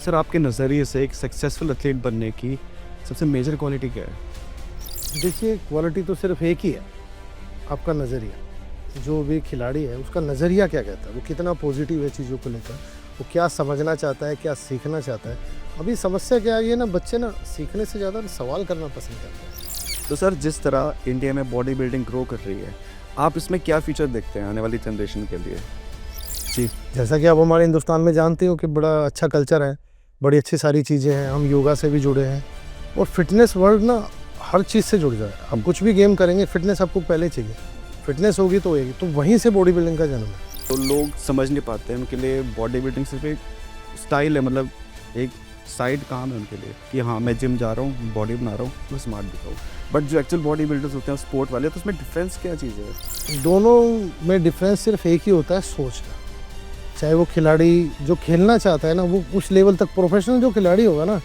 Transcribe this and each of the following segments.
Sir आपके नज़रिए से एक सक्सेसफुल एथलीट बनने की सबसे मेजर क्वालिटी क्या है? देखिए, क्वालिटी तो सिर्फ एक ही है, आपका नज़रिया। जो भी खिलाड़ी है उसका नज़रिया क्या कहता है, वो कितना पॉजिटिव है चीज़ों को लेकर, वो क्या समझना चाहता है, क्या सीखना चाहता है। अभी समस्या क्या आ गई है ना, बच्चे ना सीखने से ज़्यादा सवाल करना पसंद करते हैं। तो सर जिस तरह इंडिया में बॉडी बिल्डिंग ग्रो कर रही है, आप इसमें क्या फीचर देखते हैं आने वाली जनरेशन के लिए? जी, जैसा कि आप हमारे हिंदुस्तान में जानते हो कि बड़ा अच्छा कल्चर है, बड़ी अच्छी सारी चीज़ें हैं, हम योगा से भी जुड़े हैं और फिटनेस वर्ल्ड ना हर चीज़ से जुड़ जाए। आप कुछ भी गेम करेंगे, फिटनेस आपको पहले चाहिए। फिटनेस होगी तो होएगी, तो वहीं से बॉडी बिल्डिंग का जन्म है। तो लोग समझ नहीं पाते हैं, उनके लिए बॉडी बिल्डिंग सिर्फ एक स्टाइल है, मतलब एक साइड काम है उनके लिए कि हाँ मैं जिम जा रहा हूँ, बॉडी बना रहा हूँ, मैं स्मार्ट दिखाऊँ। बट जो एक्चुअल बॉडी बिल्डर्स होते हैं स्पोर्ट वाले, तो उसमें डिफरेंस क्या चीज़ है? दोनों में डिफरेंस सिर्फ एक ही होता है, सोच का। चाहे वो खिलाड़ी जो खेलना चाहता है ना, वो उस लेवल तक प्रोफेशनल जो खिलाड़ी होगा ना,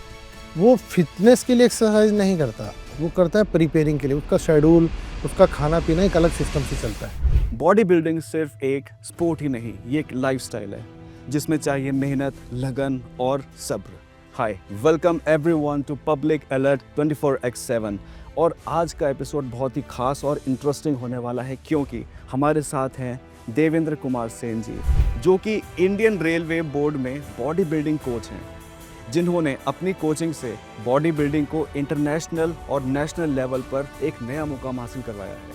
वो फिटनेस के लिए एक्सरसाइज नहीं करता, वो करता है प्रिपेयरिंग के लिए। उसका शेड्यूल, उसका खाना पीना एक अलग सिस्टम से चलता है। बॉडी बिल्डिंग सिर्फ एक स्पोर्ट ही नहीं, ये एक लाइफस्टाइल है जिसमें चाहिए मेहनत, लगन और सब्र। Hi, welcome everyone to public alert 24x7। और आज का एपिसोड बहुत ही खास और इंटरेस्टिंग होने वाला है, क्योंकि हमारे साथ हैं देवेंद्र कुमार सेन जी, जो कि इंडियन रेलवे बोर्ड में बॉडी बिल्डिंग कोच हैं, जिन्होंने अपनी कोचिंग से बॉडी बिल्डिंग को इंटरनेशनल और नेशनल लेवल पर एक नया मुकाम हासिल करवाया है।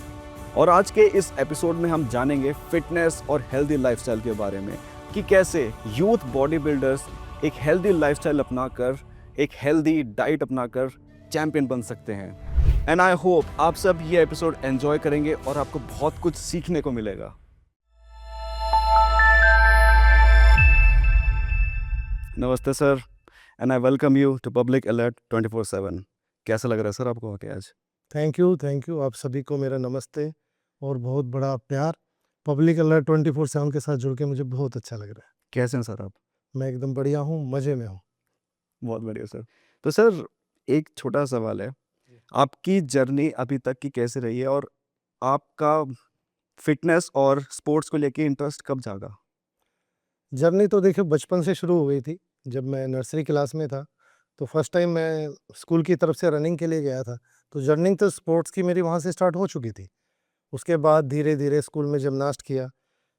और आज के इस एपिसोड में हम जानेंगे फिटनेस और हेल्दी लाइफस्टाइल के बारे में कि कैसे यूथ बॉडी बिल्डर्स एक हेल्दी लाइफस्टाइल अपनाकर, एक हेल्दी डाइट अपनाकर चैंपियन बन सकते हैं। एंड आई होप आप सब ये एपिसोड एंजॉय करेंगे और आपको बहुत कुछ सीखने को मिलेगा। नमस्ते sir, and I welcome you to public alert 24/7। कैसा लग रहा है सर आपको आके आज? थैंक यू आप सभी को मेरा नमस्ते और बहुत बड़ा प्यार। पब्लिक अलर्ट 24/7 के साथ जुड़ के मुझे बहुत अच्छा लग रहा है। कैसे हैं सर आप? मैं एकदम बढ़िया हूँ, मज़े में हूँ। बहुत बढ़िया सर। तो सर एक छोटा सवाल है, आपकी जर्नी अभी तक की कैसे रही है और आपका फिटनेस और स्पोर्ट्स को लेके इंटरेस्ट कब जागा? जर्नी तो देखिए बचपन से शुरू हो गई थी। जब मैं नर्सरी क्लास में था, तो फर्स्ट टाइम मैं स्कूल की तरफ से रनिंग के लिए गया था। तो जर्नी तो स्पोर्ट्स की मेरी वहाँ से स्टार्ट हो चुकी थी। उसके बाद धीरे-धीरे स्कूल में जिम्नास्ट किया।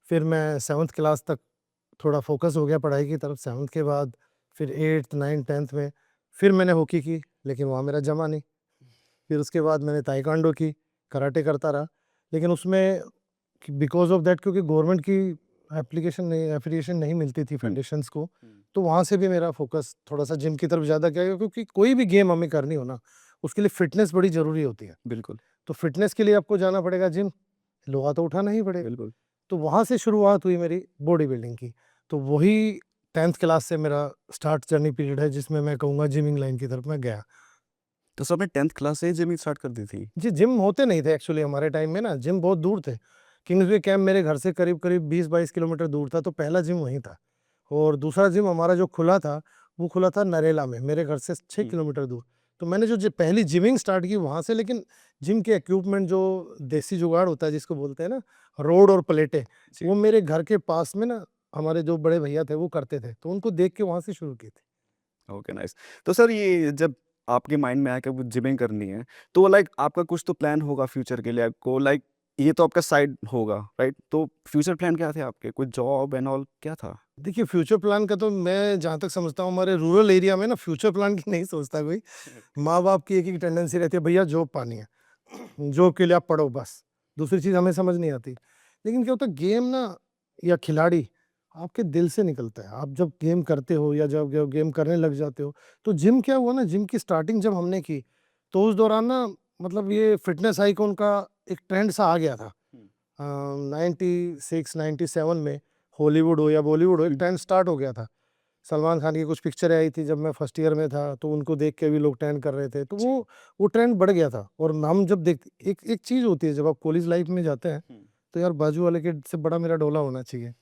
फिर मैं 7th क्लास तक थोड़ा फ़ोकस हो गया पढ़ाई की तरफ। 7th के बाद फिर 8th, 9th, 10th में फिर मैंने हॉकी की, लेकिन वहाँ मेरा जमा नहीं। फिर उसके बाद मैंने ताइक्वांडो की, कराटे करता रहा। लेकिन उसमें बिकॉज़ ऑफ दैट, क्योंकि गवर्नमेंट की एफ़िलिएशन नहीं मिलती थी फेडरेशंस को, तो वहाँ से भी मेरा फ़ोकस थोड़ा-सा जिम की तरफ ज़्यादा गया, क्योंकि कोई भी गेम हमें करनी हो ना, उसके लिए फ़िटनेस बड़ी ज़रूरी होती है। बिल्कुल, तो फ़िटनेस के लिए आपको जाना पड़ेगा जिम, लोहा तो उठाना ही पड़ेगा। बिल्कुल। तो वहाँ से शुरुआत हुई मेरी बॉडी बिल्डिंग की। तो वही 10th क्लास से मेरा स्टार्ट जर्नी पीरियड है, जिसमें मैं कहूँगा जिमिंग लाइन की तरफ मैं गया। तो सर आपने 10th क्लास से ही जिमिंग स्टार्ट कर दी थी? जी, जिम होते नहीं थे एक्चुअली हमारे टाइम में ना, जिम बहुत दूर थे। किंग्सवे कैंप मेरे घर से करीब-करीब 20-22 किलोमीटर दूर था, तो पहला जिम वहीं था। और दूसरा जिम हमारा जो खुला था, वो खुला था नरेला में, मेरे घर से 6 किलोमीटर दूर। तो मैंने जो पहली जिमिंग स्टार्ट की वहाँ से, लेकिन जिम के इक्विपमेंट जो देसी जुगाड़ होता है जिसको बोलते हैं ना, रोड और प्लेटें, जी। वो मेरे घर के पास में ना हमारे जो बड़े भैया थे वो करते थे, तो उनको देख के वहाँ से शुरू की थी। Okay, nice. तो सर ये जब आपके माइंड में आया कि वो जिमिंग करनी है, तो लाइक आपका कुछ तो प्लान होगा फ्यूचर के लिए आपको, लाइक ये तो आपका साइड होगा, राइट? तो फ्यूचर प्लान क्या थे आपके? कोई जॉब एंड ऑल क्या था? देखिए, फ्यूचर प्लान का तो मैं जहाँ तक समझता हूँ, हमारे रूरल एरिया में ना फ्यूचर प्लान की नहीं सोचता कोई। माँ-बाप की एक ही टेंडेंसी रहती है, भैया जॉब पानी है। जॉब के लिए आप पढ़ो बस, दूसरी चीज़ हमें समझ नहीं आती। लेकिन क्या होता है, गेम ना या खिलाड़ी आपके दिल से निकलता है। आप जब गेम करते हो या जब गेम करने लग जाते हो, तो जिम क्या हुआ ना, जिम की स्टार्टिंग जब हमने की, तो उस दौरान ना मतलब ये फिटनेस आइकॉन का एक ट्रेंड सा आ गया था। 96, 97 में हॉलीवुड हो या बॉलीवुड हो, एक ट्रेंड स्टार्ट हो गया था। सलमान खान की कुछ पिक्चरें आई थी जब मैं फर्स्ट ईयर में था, तो उनको देख के भी लोग ट्रेंड कर रहे थे, तो वो ट्रेंड बढ़ गया था। और हम जब देख एक एक चीज़ होती है, जब आप कॉलेज लाइफ में जाते हैं, तो यार बाजू वाले के से बड़ा मेरा डोला होना चाहिए।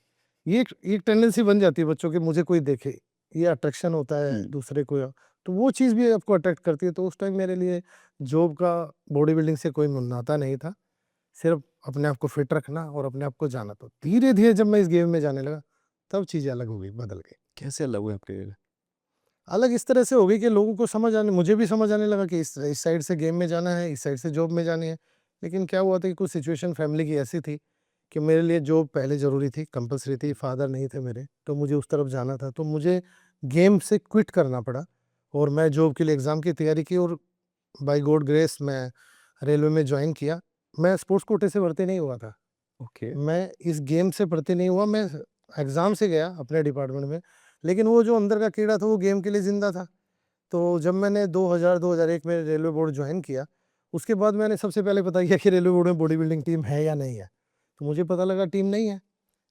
ये एक टेंडेंसी बन जाती है बच्चों की, मुझे कोई देखे, ये अट्रैक्शन होता है दूसरे को, तो वो चीज़ भी आपको अट्रैक्ट करती है। तो उस टाइम मेरे लिए जॉब का, बॉडी बिल्डिंग से कोई नाता नहीं था, सिर्फ अपने आप को फिट रखना और अपने आप को जाना। तो धीरे-धीरे जब मैं इस गेम में जाने लगा, तब चीज़ें अलग हो गई, बदल गई। कैसे अलग हुए आपके? अलग इस तरह से हो गई कि लोगों को समझ आने, मुझे भी समझ आने लगा कि इस साइड से गेम में जाना है, इस साइड से जॉब में जानी है। लेकिन क्या हुआ था कि कुछ सिचुएशन फैमिली की ऐसी थी कि मेरे लिए जॉब पहले ज़रूरी थी, कंपल्सरी थी, फादर नहीं थे मेरे, तो मुझे उस तरफ जाना था। तो मुझे गेम से क्विट करना पड़ा और मैं जॉब के लिए एग्ज़ाम की तैयारी की और बाय गॉड ग्रेस मैं रेलवे में जॉइन किया। मैं स्पोर्ट्स कोटे से भर्ती नहीं हुआ था। ओके। मैं इस गेम से भर्ती नहीं हुआ, मैं एग्ज़ाम से गया अपने डिपार्टमेंट में, लेकिन वो जो अंदर का कीड़ा था वो गेम के लिए ज़िंदा था। तो जब मैंने 2000-2001 में रेलवे बोर्ड जॉइन किया, उसके बाद मैंने सबसे पहले पता किया कि रेलवे बोर्ड में बॉडी बिल्डिंग टीम है या नहीं है। तो मुझे पता लगा टीम नहीं है,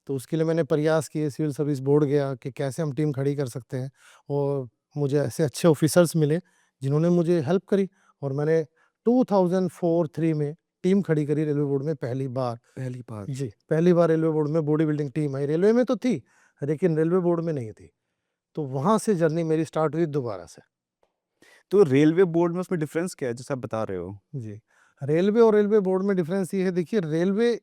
तो उसके लिए मैंने प्रयास किए, सिविल सर्विस बोर्ड गया कि कैसे हम टीम खड़ी कर सकते हैं, और मुझे ऐसे अच्छे ऑफिसर्स मिले जिन्होंने मुझे हेल्प करी और मैंने 2004-3 में टीम खड़ी करी रेलवे बोर्ड में पहली बार। पहली बार। जी, पहली बार रेलवे बोर्ड में बॉडी बिल्डिंग टीम आई। रेलवे में तो थी, लेकिन रेलवे बोर्ड में नहीं थी। तो वहाँ से जर्नी मेरी स्टार्ट हुई दोबारा से। तो रेलवे बोर्ड में उसमें डिफरेंस क्या है जैसे आप बता रहे हो? जी, रेलवे और रेलवे बोर्ड में डिफरेंस ये है, देखिए रेलवे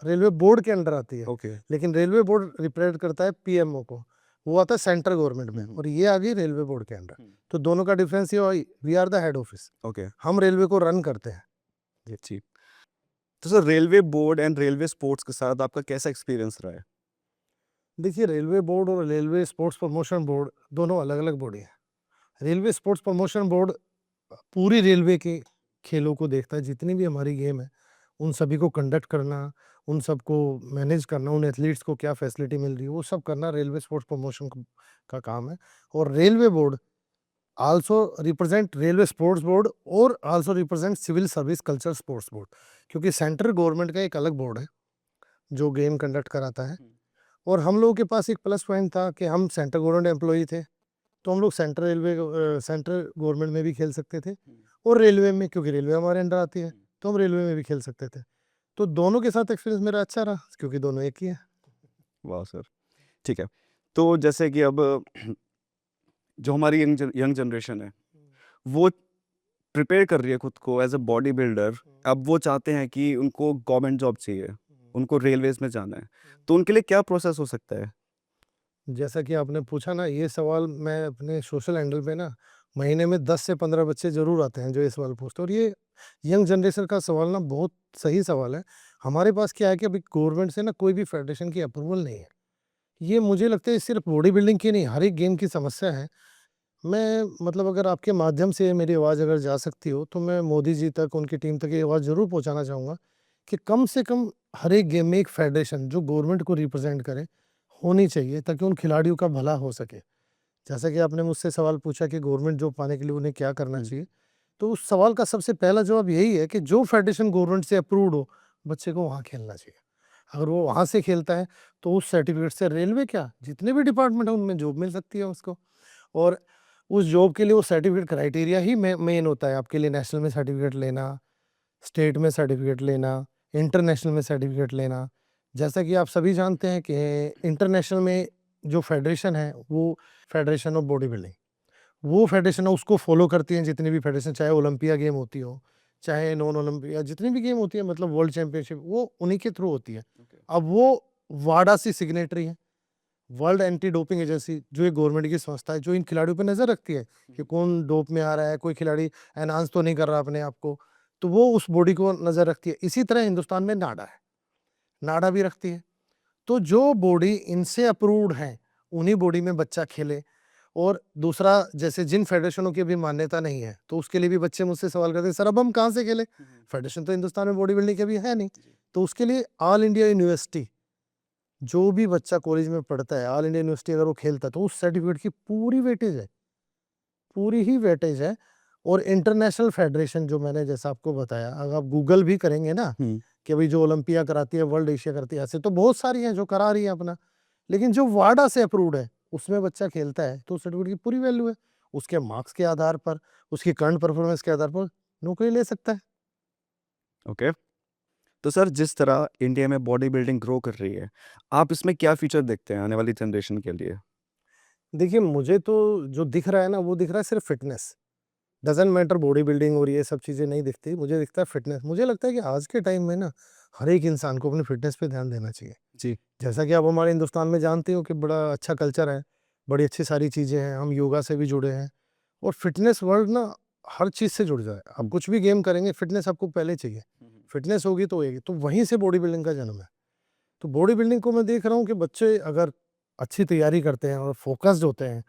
रेलवे बोर्ड के अंडर आती है, ओके। लेकिन रेलवे बोर्ड रिप्रेजेंट करता है पीएमओ को, वो आता है सेंट्रल गवर्नमेंट में, और ये आ गई रेलवे बोर्ड के अंडर। तो दोनों का डिफरेंस ये हुआ, we are the head office, okay. हम रेलवे को रन करते हैं। जी। तो sir railway board and railway sports के साथ आपका कैसा एक्सपीरियंस रहा है? देखिए रेलवे बोर्ड और रेलवे स्पोर्ट्स प्रमोशन बोर्ड दोनों अलग अलग बॉडी है। रेलवे स्पोर्ट्स प्रमोशन बोर्ड पूरी रेलवे के खेलों को देखता है, जितनी भी हमारी गेम है उन सभी को कंडक्ट करना, उन सबको मैनेज करना, उन एथलीट्स को क्या फैसिलिटी मिल रही है वो सब करना रेलवे स्पोर्ट्स प्रमोशन का काम है। और railway board also represent railway sports board और also represent civil service culture sports board, क्योंकि सेंट्रल गवर्नमेंट का एक अलग बोर्ड है जो गेम कंडक्ट कराता है। और हम लोगों के पास एक प्लस पॉइंट था कि हम सेंट्रल गवर्नमेंट एम्प्लॉई थे, तो हम लोग सेंट्रल गवर्नमेंट में भी खेल सकते थे और रेलवे में, क्योंकि रेलवे हमारे अंडर आती है, तो हम रेलवे में भी खेल सकते थे। तो दोनों के साथ एक्सपीरियंस मेरा अच्छा रहा, क्योंकि दोनों एक ही है। वाह सर! ठीक है। तो जैसे कि अब जो हमारी यंग जनरेशन है, वो प्रिपेयर कर रही है खुद को एज़ अ बॉडी बिल्डर। अब वो चाहते हैं कि उनको गवर्नमेंट जॉब चाहिए, उनको रेलवेज़ में जाना है। तो उनके लिए क्या प्रोसेस हो सकता है? जैसा कि आपने पूछा ना, ये सवाल मैं अपने सोशल हैंडल पे ना महीने में 10 से 15 बच्चे ज़रूर आते हैं जो ये सवाल पूछते हैं, और ये यंग जनरेशन का सवाल ना बहुत सही सवाल है। हमारे पास क्या है कि अभी गवर्नमेंट से ना कोई भी फेडरेशन की अप्रूवल नहीं है। ये मुझे लगता है सिर्फ बॉडी बिल्डिंग की नहीं, हर एक गेम की समस्या है। मैं मतलब अगर आपके माध्यम से मेरी आवाज़ अगर जा सकती हो, तो मैं मोदी जी तक, उनकी टीम तक ये आवाज़ ज़रूर पहुँचाना चाहूँगा कि कम से कम हर एक गेम में एक फेडरेशन जो गवर्नमेंट को रिप्रेज़ेंट करे, होनी चाहिए, ताकि उन खिलाड़ियों का भला हो सके। जैसा कि आपने मुझसे सवाल पूछा कि गवर्नमेंट जॉब पाने के लिए उन्हें क्या करना चाहिए, तो उस सवाल का सबसे पहला जवाब यही है कि जो फेडरेशन गवर्नमेंट से अप्रूव्ड हो, बच्चे को वहाँ खेलना चाहिए। अगर वो वहाँ से खेलता है, तो उस सर्टिफ़िकेट से रेलवे क्या, जितने भी डिपार्टमेंट हैं, उनमें जॉब मिल सकती है उसको। और उस जॉब के लिए वो सर्टिफ़िकेट क्राइटेरिया ही मेन होता है आपके लिए, नेशनल में सर्टिफ़िकेट लेना, स्टेट में सर्टिफ़िकेट लेना, इंटरनेशनल में सर्टिफ़िकेट लेना। जैसा कि आप सभी जानते हैं कि इंटरनेशनल में जो फेडरेशन है, वो फेडरेशन ऑफ बॉडी बिल्डिंग, वो फेडरेशन है, उसको फ़ॉलो करती हैं जितनी भी फेडरेशन, चाहे ओलंपिया गेम होती हो, चाहे नॉन ओलंपिया जितनी भी गेम होती है, मतलब वर्ल्ड चैंपियनशिप, वो उन्हीं के थ्रू होती है। अब वो वाडा सी सिग्नेटरी है, वर्ल्ड एंटी डोपिंग एजेंसी, जो एक गवर्नमेंट की संस्था है, जो इन खिलाड़ियों पे नज़र रखती है कि कौन डोप में आ रहा है, कोई खिलाड़ी एनहांस तो नहीं कर रहा अपने आप को, तो वो उस बॉडी को नज़र रखती है। इसी तरह हिंदुस्तान में नाडा है, नाडा भी रखती है। तो जो बॉडी इनसे अप्रूव्ड है, उन्हीं बॉडी में बच्चा खेले। और दूसरा, जैसे जिन फेडरेशनों की अभी मान्यता नहीं है, तो उसके लिए भी बच्चे मुझसे सवाल करते हैं, सर अब हम कहाँ से खेलें? फेडरेशन तो हिंदुस्तान में बॉडी बिल्डिंग की अभी है नहीं। तो उसके लिए ऑल इंडिया यूनिवर्सिटी, जो भी बच्चा कॉलेज में पढ़ता है, ऑल इंडिया यूनिवर्सिटी अगर वो खेलता है, तो उस सर्टिफिकेट की पूरी वेटेज है, पूरी ही वेटेज है। और इंटरनेशनल फेडरेशन जो मैंने जैसा आपको बताया, अगर आप गूगल भी करेंगे ना हुँ। कि भाई जो ओलंपिया कराती है, वर्ल्ड एशिया कराती है, ऐसे तो बहुत सारी हैं जो करा रही है अपना, लेकिन जो वाडा से अप्रूव्ड है, उसमें बच्चा खेलता है, तो सर्टिफिकेट की पूरी वैल्यू है। उसके मार्क्स के आधार पर, उसकी करंट परफॉर्मेंस के आधार पर नौकरी ले सकता है। ओके। तो सर जिस तरह इंडिया में बॉडी बिल्डिंग ग्रो कर रही है, आप इसमें क्या फ्यूचर देखते हैं आने वाली जनरेशन के लिए? देखिए, मुझे तो जो दिख रहा है ना, वो दिख रहा है सिर्फ fitness. Doesn't matter body building और ये सब चीज़ें नहीं दिखती, मुझे दिखता है फिटनेस। मुझे लगता है कि आज के टाइम में ना हर एक इंसान को अपनी फिटनेस पे ध्यान देना चाहिए। जी। जैसा कि आप हमारे हिंदुस्तान में जानते हो कि बड़ा अच्छा कल्चर है, बड़ी अच्छी सारी चीज़ें हैं, हम योगा से भी जुड़े हैं और फिटनेस वर्ल्ड ना हर चीज़ से जुड़ जाए। आप कुछ भी गेम करेंगे, फिटनेस आपको पहले चाहिए। फिटनेस होगी तो होएगी, तो वहीं से बॉडी बिल्डिंग का जन्म है। तो बॉडी बिल्डिंग को मैं देख रहा हूँ कि बच्चे अगर अच्छी तैयारी करते हैं और फ़ोकस्ड होते हैं,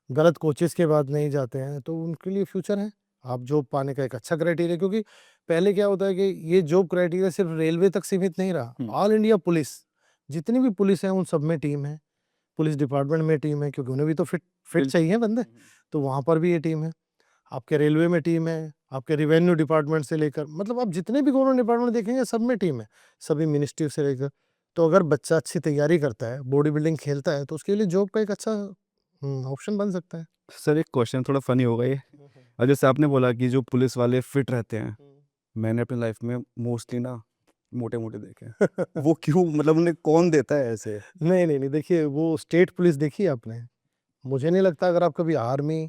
गलत कोचेज़ के बाद नहीं जाते हैं, तो उनके लिए फ्यूचर है। आप जॉब पाने का एक अच्छा क्राइटेरिया, क्योंकि पहले क्या होता है कि ये जॉब क्राइटेरिया सिर्फ़ रेलवे तक सीमित नहीं रहा। हुँ। ऑल इंडिया पुलिस, जितनी भी पुलिस है उन सब में टीम है। पुलिस डिपार्टमेंट में टीम है, क्योंकि उन्हें भी तो फिट बिल्कुल। चाहिए बंदे, तो वहाँ पर भी ये टीम है। आपके रेलवे में टीम है, आपके रेवेन्यू डिपार्टमेंट से लेकर मतलब आप जितने भी गवर्नमेंट डिपार्टमेंट देखेंगे सब में टीम है, सभी मिनिस्ट्री से लेकर। तो अगर बच्चा अच्छी तैयारी करता है, बॉडी बिल्डिंग खेलता है, तो उसके लिए जॉब का एक अच्छा ऑप्शन बन सकता है। सर एक क्वेश्चन थोड़ा फ़नी होगा ये। जैसे आपने बोला कि जो पुलिस वाले फिट रहते हैं, मैंने अपनी लाइफ़ में मोस्टली ना मोटे-मोटे देखे हैं। वो क्यों, मतलब उन्हें कौन देता है ऐसे? नहीं, देखिए वो स्टेट पुलिस देखी है आपने? मुझे नहीं लगता अगर आप कभी आर्मी,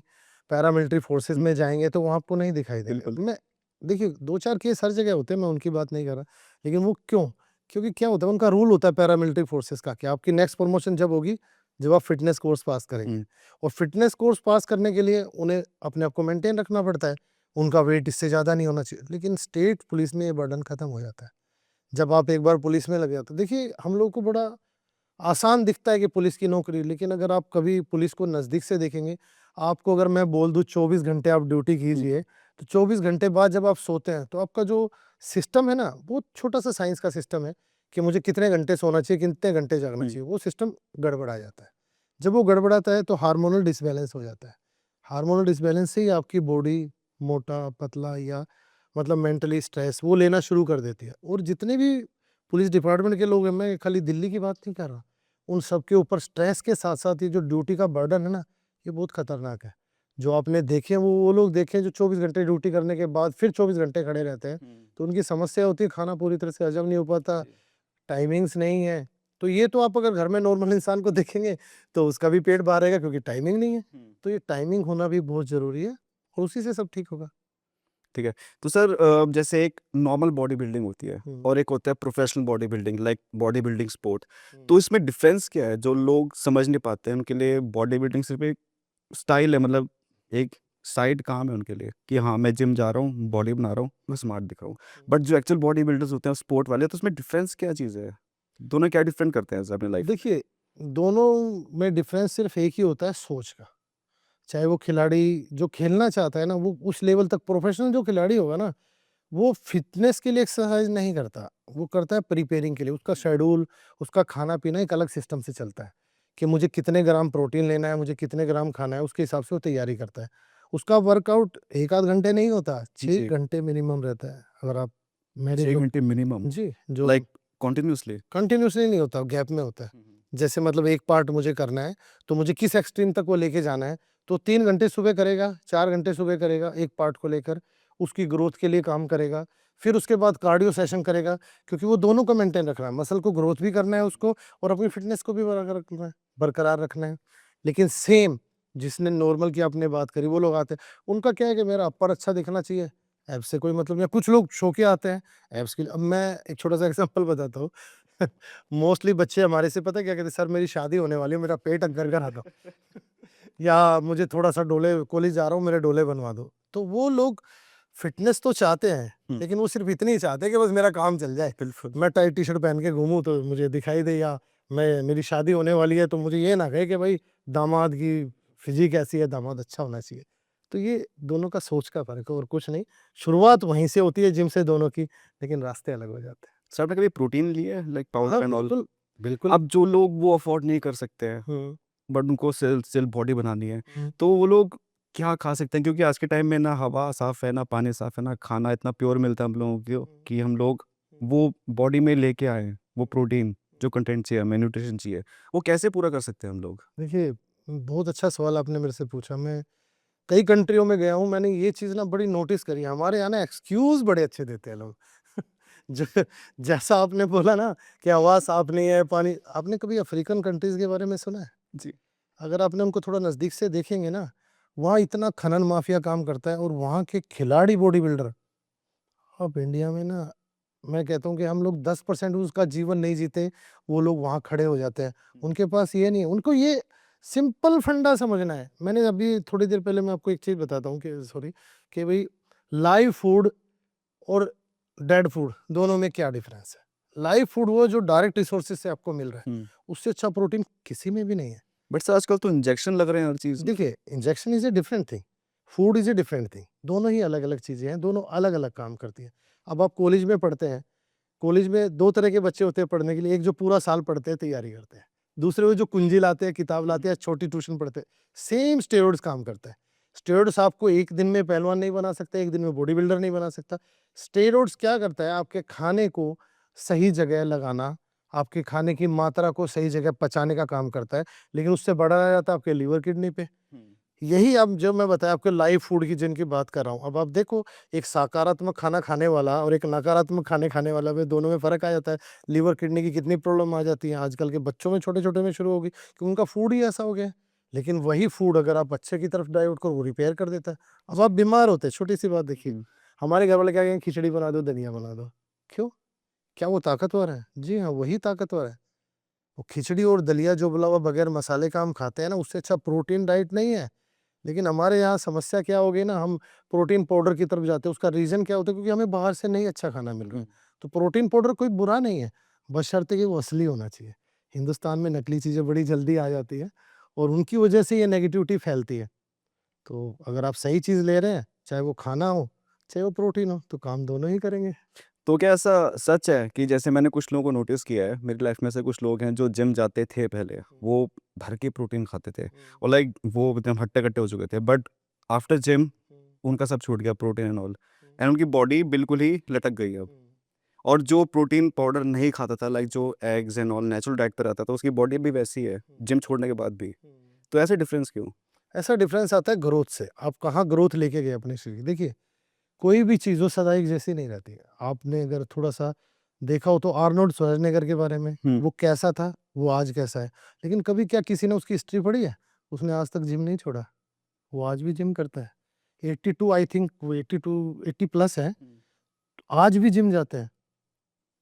पैरामिलिट्री फोर्सेस हुँ, में जाएँगे तो वहाँ आपको नहीं दिखाई देंगे। बिल्कुल। मैं देखिए 2-4 केस हर जगह होते हैं, मैं उनकी बात नहीं कर रहा। लेकिन वो क्यों? क्योंकि क्या होता है, उनका रूल होता है पैरामिलिट्री फोर्सेस का कि आपकी नेक्स्ट प्रमोशन जब होगी, जब आप फिटनेस कोर्स पास करेंगे। हुँ, और फिटनेस कोर्स पास करने के लिए उन्हें अपने आप को मेंटेन रखना पड़ता है। उनका वेट इससे ज़्यादा नहीं होना चाहिए। लेकिन स्टेट पुलिस में ये बर्डन खत्म हो जाता है। जब आप एक बार पुलिस में लग जाते हो, देखिए हम लोग को बड़ा आसान दिखता है कि पुलिस की नौकरी, लेकिन अगर आप कभी पुलिस को नज़दीक से देखेंगे, आपको अगर मैं बोल दूँ 24 घंटे आप ड्यूटी हुँ, कीजिए, तो 24 घंटे बाद जब आप सोते हैं, तो आपका जो सिस्टम है ना, वो छोटा-सा साइंस का सिस्टम है कि मुझे कितने घंटे सोना चाहिए, कितने घंटे जागना हुँ, चाहिए, वो सिस्टम गड़बड़ा जाता है। जब वो गड़बड़ाता है, तो हार्मोनल डिसबैलेंस हो जाता है। हार्मोनल डिसबैलेंस से ही आपकी बॉडी मोटा, पतला या मतलब मेंटली स्ट्रेस वो लेना शुरू कर देती है। और जितने भी पुलिस डिपार्टमेंट के लोग हैं, मैं खाली दिल्ली की बात नहीं कर रहा, उन सबके ऊपर स्ट्रेस के साथ-साथ ये जो ड्यूटी का बर्डन है ना, ये बहुत खतरनाक है। जो आपने देखे हैं वो लोग देखे हैं जो 24 घंटे ड्यूटी करने के बाद फिर 24 घंटे खड़े रहते हैं, हुँ, तो उनकी समस्या होती है खाना पूरी तरह से हज़म नहीं हो पाता, जी, टाइमिंग्स नहीं है। तो ये तो आप अगर घर में नॉर्मल इंसान को देखेंगे, तो उसका भी पेट बाहर रहेगा क्योंकि टाइमिंग नहीं है। हुँ। तो ये टाइमिंग होना भी बहुत ज़रूरी है और उसी से सब ठीक होगा। ठीक है। तो सर जैसे एक नॉर्मल बॉडी बिल्डिंग होती है हुँ, और एक होता है professional body building, like body building sport. हुँ। तो इसमें डिफरेंस क्या है? जो लोग समझ नहीं पाते हैं, उनके लिए बॉडी बिल्डिंग सिर्फ़ एक स्टाइल है, मतलब एक साइड काम है उनके लिए कि हाँ, मैं जिम जा रहा हूँ, बॉडी बना रहा हूँ, मैं स्मार्ट दिख रहा हूँ। बट जो एक्चुअल बॉडी बिल्डर्स होते हैं, स्पोर्ट वाले, तो उसमें डिफरेंस क्या चीज़ है? दोनों क्या डिफरेंट करते हैं सर अपनी लाइफ़ में? देखिए, दोनों में डिफ़रेंस सिर्फ़ एक ही होता है, सोच का। चाहे वो खिलाड़ी जो खेलना चाहता है ना, वो उस लेवल तक प्रोफ़ेशनल जो खिलाड़ी होगा ना, वो फ़िटनेस के लिए एक्सरसाइज़ नहीं करता, वो करता है प्रिपेयरिंग के लिए। उसका शेड्यूल, उसका खाना-पीना एक अलग सिस्टम से चलता है, कि मुझे कितने ग्राम प्रोटीन लेना है, मुझे कितने ग्राम खाना है, उसके हिसाब से वो तैयारी करता है। उसका वर्कआउट 1 आध घंटे नहीं होता, 6 जी, घंटे मिनिमम रहता है। अगर आप मेरे 6 जो घंटे मिनिमम, जी, जो लाइक कंटीन्यूअसली? कंटिन्यूअसली नहीं होता, गैप में होता है। हुँ, हुँ। जैसे मतलब एक पार्ट मुझे करना है, तो मुझे किस एक्सट्रीम तक वो लेके जाना है, तो 3 घंटे सुबह करेगा, 4 घंटे सुबह करेगा, एक पार्ट को लेकर, उसकी ग्रोथ के लिए काम करेगा। फिर उसके बाद कार्डियो सेशन करेगा, क्योंकि वो दोनों को मेंटेन रखना है, मसल को ग्रोथ भी करना है उसको और अपनी फिटनेस को भी बरकरार रखना है। लेकिन सेम जिसने नॉर्मल की आपने बात करी, वो लोग आते हैं, उनका क्या है कि मेरा अपर अच्छा दिखना चाहिए, एब्स से कोई मतलब नहीं है। कुछ लोग शो के आते हैं, एब्स के लिए। अब मैं एक छोटा-सा एग्ज़ाम्पल बताता हूँ। मोस्टली बच्चे हमारे से पता है क्या कहते हैं, सर मेरी शादी होने वाली है, मेरा पेट अगर करा दो। या मुझे थोड़ा-सा डोले, कॉलेज जा रहा हूँ, मेरे डोले बनवा दो। तो वो लोग फिटनेस तो चाहते हैं, हुँ, लेकिन वो सिर्फ़ इतनी ही चाहते हैं कि बस मेरा काम चल जाए। बिल्कुल। मैं टाइट टी-शर्ट पहन के घूमूँ तो मुझे दिखाई दे, या मैं मेरी शादी होने वाली है तो मुझे ये ना कहे कि भाई दामाद की फ़िज़ीक ऐसी है, दामाद अच्छा होना चाहिए। तो ये दोनों का सोच का फ़र्क है और कुछ नहीं। शुरुआत वहीं से होती है जिम से दोनों की, लेकिन रास्ते अलग हो जाते हैं। सर आपने कभी प्रोटीन लिया है, लाइक पाउडर हाँ, एंड ऑल? बिल्कुल, बिल्कुल। अब जो लोग वो अफ़ोर्ड नहीं कर सकते हैं, हुँ, बट उनको स्टिल स्टिल बॉडी बनानी है, हुँ। तो वो लोग क्या खा सकते हैं? क्योंकि आज के टाइम में ना हवा साफ़ है, ना पानी साफ़ है, ना खाना इतना प्योर मिलता है हम लोगों को कि हम लोग वो बॉडी में लेके आएँ, वो प्रोटीन जो कंटेंट चाहिए हमें, न्यूट्रिशन चाहिए, वो कैसे पूरा कर सकते हैं हम लोग? देखिए, बहुत अच्छा सवाल आपने मेरे से पूछा। मैं कई कंट्रियों में गया हूँ, मैंने ये चीज़ ना बड़ी नोटिस करी है। हमारे यहाँ ना एक्सक्यूज़ बड़े अच्छे देते हैं लोग। ज जैसा आपने बोला ना कि हवा साफ़ नहीं है, पानी, आपने कभी अफ्रीकन कंट्रीज़ के बारे में सुना है? जी। अगर आपने उनको थोड़ा नज़दीक से देखेंगे ना, वहाँ इतना खनन माफ़िया काम करता है और वहाँ के खिलाड़ी बॉडी बिल्डर, अब इंडिया में ना मैं कहता हूँ कि हम लोग 10% उसका जीवन नहीं जीते, वो लोग वहाँ खड़े हो जाते हैं। उनके पास ये नहीं है, उनको ये सिंपल फंडा समझना है। मैंने अभी थोड़ी देर पहले मैं आपको एक चीज़ बताता हूँ कि सॉरी, कि भाई लाइव फूड और डेड फूड दोनों में क्या डिफरेंस है। लाइव फूड वो जो डायरेक्ट रिसोर्सेज से आपको मिल रहा है, उससे अच्छा प्रोटीन किसी में भी नहीं है। बट सर आजकल तो इंजेक्शन लग रहे हैं हर चीज़ में। देखिए, injection is a different thing, food is a different thing, दोनों ही अलग-अलग चीज़ें हैं, दोनों अलग-अलग काम करती हैं। अब आप कॉलेज में पढ़ते हैं, कॉलेज में 2 तरह के बच्चे होते हैं पढ़ने के लिए, एक जो पूरा साल पढ़ते हैं, तैयारी करते हैं, दूसरे वो जो कुंजी लाते हैं, किताब लाते हैं, छोटी ट्यूशन पढ़ते हैं। सेम स्टेरॉइड्स काम करता है। स्टेरॉइड्स आपको एक दिन में पहलवान नहीं बना सकता, एक दिन में बॉडी बिल्डर नहीं बना सकता। स्टेरॉइड्स क्या करता है, आपके खाने को सही जगह लगाना, आपके खाने की मात्रा को सही जगह पचाने का काम करता है, लेकिन उससे बड़ा आ जाता है आपके लीवर किडनी पे। यही अब जो मैं बताया आपको लाइव फूड की जिनकी बात कर रहा हूँ, अब आप देखो एक सकारात्मक खाना खाने वाला और एक नकारात्मक खाने खाने वाला में दोनों में फ़र्क आ जाता है। लीवर किडनी की कितनी प्रॉब्लम आ जाती है आजकल के बच्चों में, छोटे-छोटे में शुरू हो गई, कि उनका फूड ही ऐसा हो गया है। लेकिन वही फूड अगर आप अच्छे की तरफ डाइवर्ट करो, वो रिपेयर कर देता है। अब आप बीमार होते हैं, छोटी-सी बात देखिए, हमारे घर वाले क्या कहेंगे, खिचड़ी बना दो, दलिया बना दो। क्यों? क्या वो ताकतवर है? जी हाँ, वही ताकतवर है। वो खिचड़ी और दलिया जो बोला हुआ बगैर मसाले का हम खाते हैं ना, उससे अच्छा प्रोटीन डाइट नहीं है। लेकिन हमारे यहाँ समस्या क्या हो गई ना, हम प्रोटीन पाउडर की तरफ जाते हैं। उसका रीज़न क्या होता है, क्योंकि हमें बाहर से नहीं अच्छा खाना मिल रहा है। तो प्रोटीन पाउडर कोई बुरा नहीं है, बशर्ते कि वो असली होना चाहिए। हिंदुस्तान में नकली चीज़ें बड़ी जल्दी आ जाती है और उनकी वजह से ये नेगेटिविटी फैलती है। तो अगर आप सही चीज़ ले रहे हैं, चाहे वो खाना हो, चाहे वो प्रोटीन हो, तो काम दोनों ही करेंगे। तो क्या ऐसा सच है कि जैसे मैंने कुछ लोगों को नोटिस किया है, मेरी लाइफ में से कुछ लोग हैं जो जिम जाते थे पहले, वो भर के प्रोटीन खाते थे और लाइक वो एकदम हट्टे-कट्टे हो चुके थे, बट आफ्टर जिम उनका सब छूट गया, प्रोटीन एंड ऑल, एंड उनकी बॉडी बिल्कुल ही लटक गई अब। और जो प्रोटीन पाउडर नहीं खाता था, लाइक जो eggs and all natural diet पे रहता था, उसकी बॉडी भी वैसी है, जिम छोड़ने के बाद भी। तो ऐसे डिफरेंस क्यों? ऐसा डिफरेंस आता है ग्रोथ से। आप कहाँ ग्रोथ लेके गए अपने शरीर की। देखिए, कोई भी चीज़ वो सदा एक जैसी नहीं रहती है। आपने अगर थोड़ा-सा देखा हो तो आर्नोल्ड श्वार्ज़नेगर के बारे में, हुँ। वो कैसा था, वो आज कैसा है। लेकिन कभी क्या किसी ने उसकी हिस्ट्री पढ़ी है? उसने आज तक जिम नहीं छोड़ा, वो आज भी जिम करता है। 82 आई थिंक वो 82 80 प्लस है, आज भी जिम जाते हैं।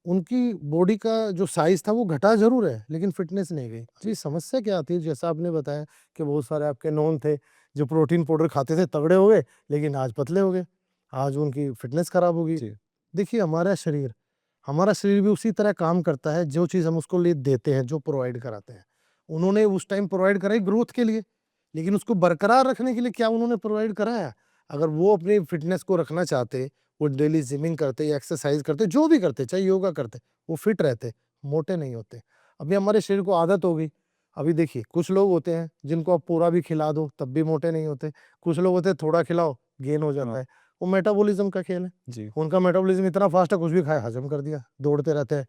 उनकी बॉडी का जो साइज़ था वो घटा ज़रूर है, लेकिन फिटनेस नहीं गई। जी, समस्या क्या आती है, जैसा आपने बताया कि बहुत सारे आपके नोन थे, जो प्रोटीन पाउडर खाते थे, तगड़े हो गए, लेकिन आज पतले हो गए। आज उनकी फिटनेस खराब हो गई। जी। देखिए, हमारा शरीर भी उसी तरह काम करता है, जो चीज़ हम उसको लिए देते हैं, जो प्रोवाइड कराते हैं। उन्होंने उस टाइम प्रोवाइड कराई ग्रोथ के लिए, लेकिन उसको बरकरार रखने के लिए क्या उन्होंने प्रोवाइड कराया? अगर वो अपनी फिटनेस को रखना चाहते, वो डेली जिमिंग करते या एक्सरसाइज करते, जो भी करते, चाहे योगा करते, वो फिट रहते, मोटे नहीं होते। अभी हमारे शरीर को आदत हो गई। अभी देखिए, कुछ लोग होते हैं जिनको आप पूरा भी खिला दो तब भी मोटे नहीं होते। कुछ लोग होते हैं थोड़ा खिलाओ गेन हो जाता हाँ। है। वो मेटाबॉलिज्म का खेल है। जी। उनका मेटाबॉलिज्म इतना फास्ट है, कुछ भी खाया हजम कर दिया, दौड़ते रहते हैं।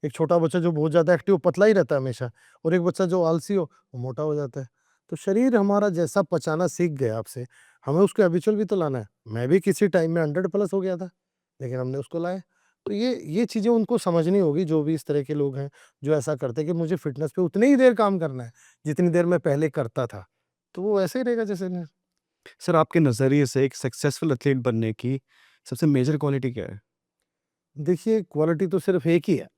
एक छोटा बच्चा जो बहुत ज़्यादा एक्टिव पतला ही रहता है हमेशा, और एक बच्चा जो आलसी हो वो मोटा हो जाता है। तो शरीर हमारा जैसा पचाना सीख गया आपसे, हमें उसके हैबिचुअल भी तो लाना है। मैं भी किसी टाइम में 100 प्लस हो गया था, लेकिन हमने उसको लाया। तो ये चीज़ें उनको समझनी होगी, जो भी इस तरह के लोग हैं, जो ऐसा करते हैं कि मुझे फ़िटनेस पे उतनी ही देर काम करना है, जितनी देर मैं पहले करता था। तो वो ऐसे ही रहेगा जैसे न। सर आपके नज़रिए से एक सक्सेसफुल एथलीट बनने की सबसे मेजर क्वालिटी क्या है? देखिए, क्वालिटी तो सिर्फ़ एक ही है,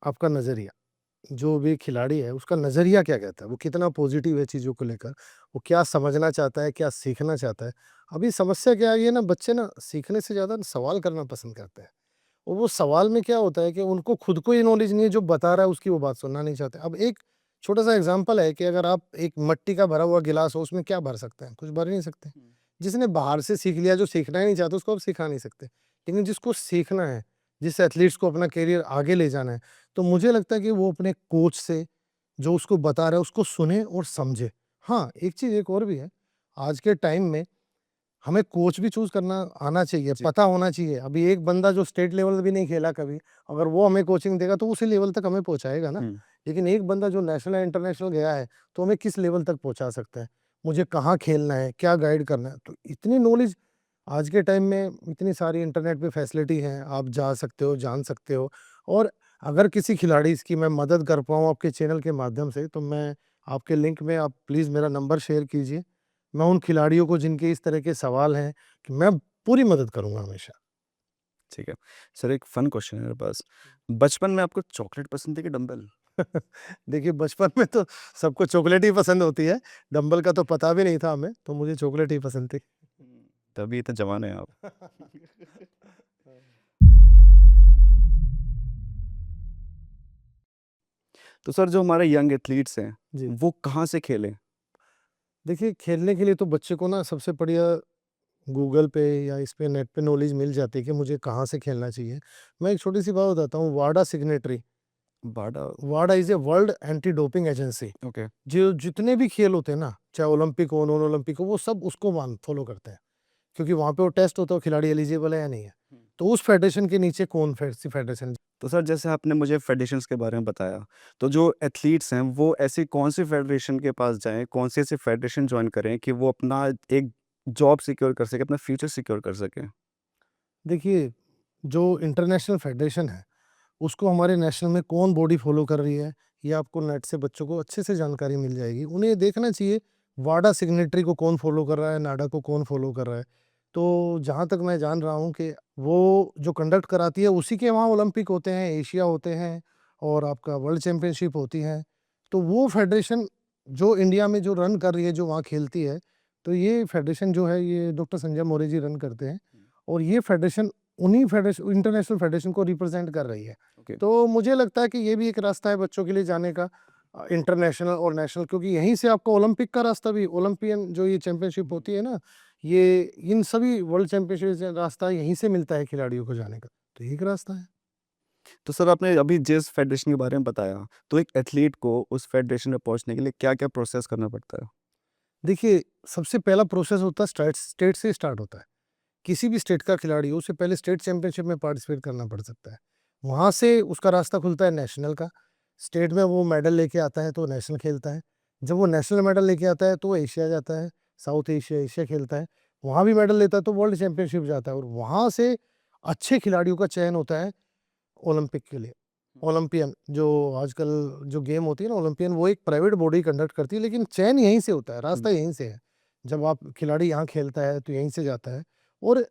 आपका नज़रिया। जो भी खिलाड़ी है, उसका नज़रिया क्या कहता है, वो कितना पॉज़िटिव है चीज़ों को लेकर, वो क्या समझना चाहता है, क्या सीखना चाहता है। अभी समस्या क्या आ गई है ना, बच्चे ना सीखने से ज़्यादा सवाल करना पसंद करते हैं। और वो सवाल में क्या होता है कि उनको खुद को ये नॉलेज नहीं है, जो बता रहा है उसकी वो बात सुनना नहीं चाहते। अब एक छोटा-सा एग्ज़ाम्पल है कि अगर आप एक मिट्टी का भरा हुआ गिलास हो, उसमें क्या भर सकते हैं? कुछ भर ही नहीं सकते। जिसने बाहर से सीख लिया, जो सीखना ही नहीं चाहता, उसको आप सिखा नहीं सकते। लेकिन जिसको सीखना है, जिस एथलीट्स को अपना करियर आगे ले जाना है, तो मुझे लगता है कि वो अपने कोच से, जो उसको बता रहा है, उसको सुने और समझे। हाँ, एक चीज़ एक और भी है, आज के टाइम में हमें कोच भी चूज़ करना आना चाहिए, जी। पता होना चाहिए। अभी एक बंदा जो स्टेट लेवल भी नहीं खेला कभी, अगर वो हमें कोचिंग देगा तो उसी लेवल तक हमें पहुँचाएगा ना। हुँ। लेकिन एक बंदा जो नेशनल या इंटरनेशनल गया है, तो हमें किस लेवल तक पहुँचा सकता है? मुझे कहाँ खेलना है, क्या गाइड करना है? तो इतनी नॉलेज आज के टाइम में, इतनी सारी इंटरनेट पे फैसिलिटी हैं, आप जा सकते हो, जान सकते हो। और अगर किसी खिलाड़ी की मैं मदद कर पाऊँ आपके चैनल के माध्यम से, तो मैं आपके लिंक में आप प्लीज़ मेरा नंबर शेयर कीजिए। मैं उन खिलाड़ियों को जिनके इस तरह के सवाल हैं, कि मैं पूरी मदद करूँगा हमेशा। ठीक है। सर एक फ़न क्वेश्चन है मेरे पास। बचपन में आपको चॉकलेट पसंद थी कि डंबल? देखिए बचपन में तो सबको चॉकलेट ही पसंद होती है, डंबल का तो पता भी नहीं था हमें, तो मुझे चॉकलेट ही पसंद थी। तभी इतने जवान हैं आप। तो सर जो हमारे यंग एथलीट्स हैं, जी। वो कहाँ से खेलें? देखिए खेलने के लिए तो बच्चे को ना सबसे बढ़िया गूगल पे या इस पे नेट पे नॉलेज मिल जाती है कि मुझे कहाँ से खेलना चाहिए। मैं एक छोटी-सी बात बताता हूँ, वाडा सिग्नेटरी, बाड़ा। वाडा is a world anti doping agency. Okay. जो जितने भी खेल होते हैं ना, चाहे ओलंपिक हो, नॉन ओलंपिक हो, वो सब उसको फॉलो करते हैं। क्योंकि वहाँ पे वो टेस्ट होता है खिलाड़ी एलिजिबल है या नहीं है। तो उस फेडरेशन के नीचे कौन सी फेडरेशन। तो सर जैसे आपने मुझे फेडरेशंस के बारे में बताया, तो जो एथलीट्स हैं वो ऐसी कौन-सी फेडरेशन के पास जाएँ, कौन-सी ऐसी फेडरेशन जॉइन करें कि वो अपना एक जॉब सिक्योर कर सकें, अपना फ्यूचर सिक्योर कर सकें? देखिए, जो इंटरनेशनल फेडरेशन है, उसको हमारे नेशनल में कौन बॉडी फॉलो कर रही है, ये आपको नेट से बच्चों को अच्छे से जानकारी मिल जाएगी। उन्हें ये देखना चाहिए वाडा सिग्नेटरी को कौन फॉलो कर रहा है, नाडा को कौन फॉलो कर रहा है। तो जहाँ तक मैं जान रहा हूँ कि वो जो कंडक्ट कराती है उसी के वहाँ ओलंपिक होते हैं, एशिया होते हैं और आपका वर्ल्ड चैंपियनशिप होती हैं। तो वो फेडरेशन जो इंडिया में जो रन कर रही है, जो वहाँ खेलती है, तो ये फेडरेशन जो है ये डॉक्टर संजय मौर्य जी रन करते हैं और ये फेडरेशन उन्हीं फेडरेशन इंटरनेशनल फेडरेशन को रिप्रेजेंट कर रही है। ओके। तो मुझे लगता है कि ये भी एक रास्ता है बच्चों के लिए जाने का, इंटरनेशनल और नेशनल, क्योंकि यहीं से आपको ओलंपिक का रास्ता भी, ओलंपियन जो ये चैंपियनशिप होती है ना, ये इन सभी वर्ल्ड चैंपियनशिप से रास्ता यहीं से मिलता है खिलाड़ियों को जाने का। तो यही एक रास्ता है। तो सर आपने अभी जिस फेडरेशन के बारे में बताया, तो एक एथलीट को उस फेडरेशन में पहुँचने के लिए क्या-क्या प्रोसेस करना पड़ता है? देखिए, सबसे पहला प्रोसेस होता है स्टेट स्टेट से स्टार्ट होता है। किसी भी स्टेट का खिलाड़ी हो, उससे पहले स्टेट चैंपियनशिप में पार्टिसिपेट करना पड़ सकता है। वहाँ से उसका रास्ता खुलता है नेशनल का। स्टेट में वो मेडल लेके आता है तो नेशनल खेलता है। जब वो नेशनल मेडल लेके आता है तो वो एशिया जाता है, साउथ एशिया, एशिया खेलता है। वहाँ भी मेडल लेता है तो वर्ल्ड चैंपियनशिप जाता है और वहाँ से अच्छे खिलाड़ियों का चयन होता है ओलंपिक के लिए। ओलंपियन जो आजकल जो गेम होती है ना ओलंपियन, वो एक प्राइवेट बॉडी कंडक्ट करती है, लेकिन चयन यहीं से होता है, रास्ता यहीं से है। जब आप खिलाड़ी यहाँ खेलता है तो यहीं से जाता है और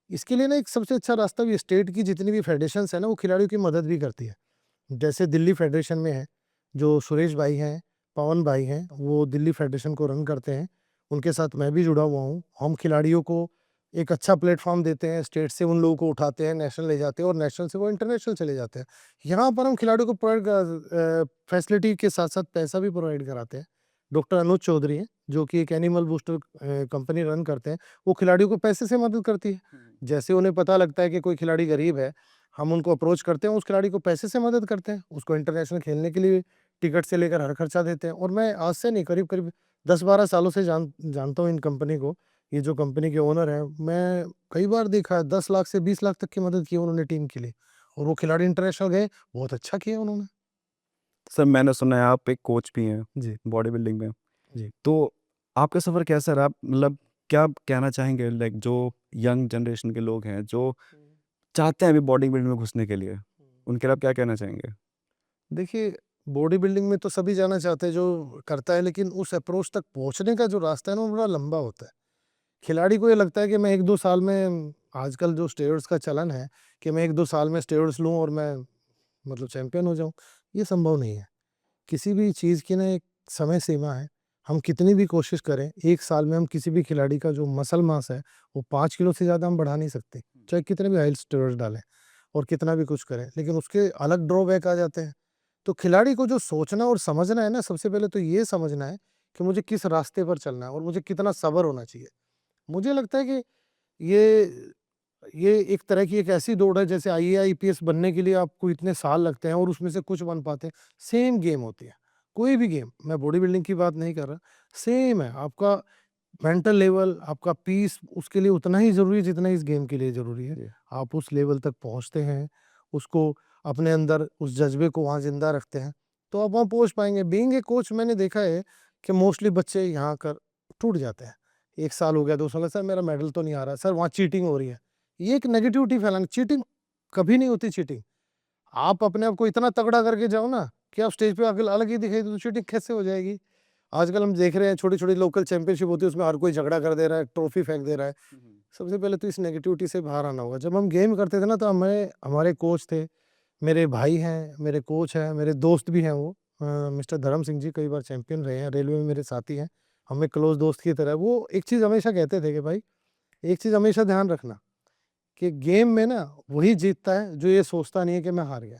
इसके लिए ना एक सबसे अच्छा रास्ता भी स्टेट की जितनी भी फेडरेशंस है ना, वो खिलाड़ियों की मदद भी करती है। जैसे दिल्ली फेडरेशन में है, जो सुरेश भाई हैं, पवन भाई हैं, वो दिल्ली फेडरेशन को रन करते हैं। उनके साथ मैं भी जुड़ा हुआ हूँ। हम खिलाड़ियों को एक अच्छा प्लेटफ़ॉर्म देते हैं, स्टेट से उन लोगों को उठाते हैं, नेशनल ले जाते हैं और नेशनल से वो इंटरनेशनल चले जाते हैं। यहाँ पर हम खिलाड़ियों को फैसिलिटी के साथ-साथ पैसा भी प्रोवाइड कराते हैं। डॉक्टर अनुज चौधरी हैं, जो कि एक एनिमल बूस्टर कंपनी रन करते हैं, वो खिलाड़ियों को पैसे से मदद करती है। जैसे उन्हें पता लगता है कि कोई खिलाड़ी गरीब है, हम उनको अप्रोच करते हैं, उस खिलाड़ी को पैसे से मदद करते हैं, उसको इंटरनेशनल खेलने के लिए टिकट से लेकर हर खर्चा देते हैं और मैं आज से नहीं करीब-करीब 10-12 सालों से जानता हूँ इन कंपनी को। ये जो कंपनी के ओनर हैं, मैं कई बार देखा है 10 लाख से 20 लाख तक की मदद की है उन्होंने टीम के लिए और वो खिलाड़ी इंटरनेशनल गए, बहुत अच्छा किया उन्होंने। सर मैंने सुना है आप एक कोच भी हैं जी, बॉडी बिल्डिंग में। जी। तो आपका सफ़र कैसा रहा? मतलब क्या कहना चाहेंगे लाइक जो यंग जनरेशन के लोग हैं, जो चाहते हैं अभी बॉडी बिल्डिंग में घुसने के लिए, उनके लिए आप क्या कहना चाहेंगे? देखिए, बॉडी बिल्डिंग में तो सभी जाना चाहते हैं जो करता है, लेकिन उस अप्रोच तक पहुँचने का जो रास्ता है ना, वो बड़ा लंबा होता है। खिलाड़ी को ये लगता है कि मैं 1-2 साल में, आजकल जो स्टेरॉइड्स का चलन है, कि मैं 1-2 साल में स्टेरॉइड्स लूँ और मैं मतलब चैंपियन हो जाऊँ, ये संभव नहीं है। किसी भी चीज़ की ना एक समय सीमा है। हम कितनी भी कोशिश करें, 1 साल में हम किसी भी खिलाड़ी का जो मसल मास है, वो 5 किलो से ज़्यादा हम बढ़ा नहीं सकते। चाहे कितने भी हाई स्टेरॉइड्स डालें और कितना भी कुछ करें, लेकिन उसके अलग ड्रॉबैक आ जाते हैं। तो खिलाड़ी को जो सोचना और समझना है ना, सबसे पहले तो ये समझना है कि मुझे किस रास्ते पर चलना है और मुझे कितना सब्र होना चाहिए। मुझे लगता है कि ये ये एक तरह की एक ऐसी दौड़ है, जैसे आईएएस, आईपीएस बनने के लिए आपको इतने साल लगते हैं और उसमें से कुछ बन पाते हैं। सेम गेम होती है। कोई भी गेम, मैं बॉडी बिल्डिंग की बात नहीं कर रहा, सेम है। आपका मेंटल लेवल, आपका पीस उसके लिए उतना ही ज़रूरी है जितना इस गेम के लिए ज़रूरी है। जी। आप उस लेवल तक पहुँचते हैं, उसको अपने अंदर उस जज़्बे को वहाँ ज़िंदा रखते हैं, तो आप वहाँ पहुँच पाएँगे। बीइंग ए कोच मैंने देखा है कि मोस्टली बच्चे यहाँ आकर टूट जाते हैं। 1 साल हो गया, 2 साल, सर मेरा मेडल तो नहीं आ रहा, सर वहाँ चीटिंग हो रही है। ये एक नेगेटिविटी फैलाना, चीटिंग कभी नहीं होती चीटिंग। आप अपने आप को इतना तगड़ा करके जाओ ना कि आप स्टेज पे आके अलग ही दिखाई दो, तो चीटिंग कैसे हो जाएगी? आजकल हम देख रहे हैं छोटी-छोटी लोकल चैंपियनशिप होती है, उसमें हर कोई झगड़ा कर दे रहा है, ट्रॉफी फेंक दे रहा है। सबसे पहले तो इस नेगेटिविटी से बाहर आना होगा। जब हम गेम करते थे ना, तो हमें हमारे कोच थे, मेरे भाई हैं, मेरे कोच हैं, मेरे दोस्त भी हैं वो। मिस्टर धर्म सिंह जी कई बार चैंपियन रहे हैं, रेलवे में मेरे साथी हैं, हमें क्लोज दोस्त की तरह। वो एक चीज़ हमेशा कहते थे कि भाई एक चीज़ हमेशा ध्यान रखना कि गेम में ना वही जीतता है जो ये सोचता नहीं है कि मैं हार गया।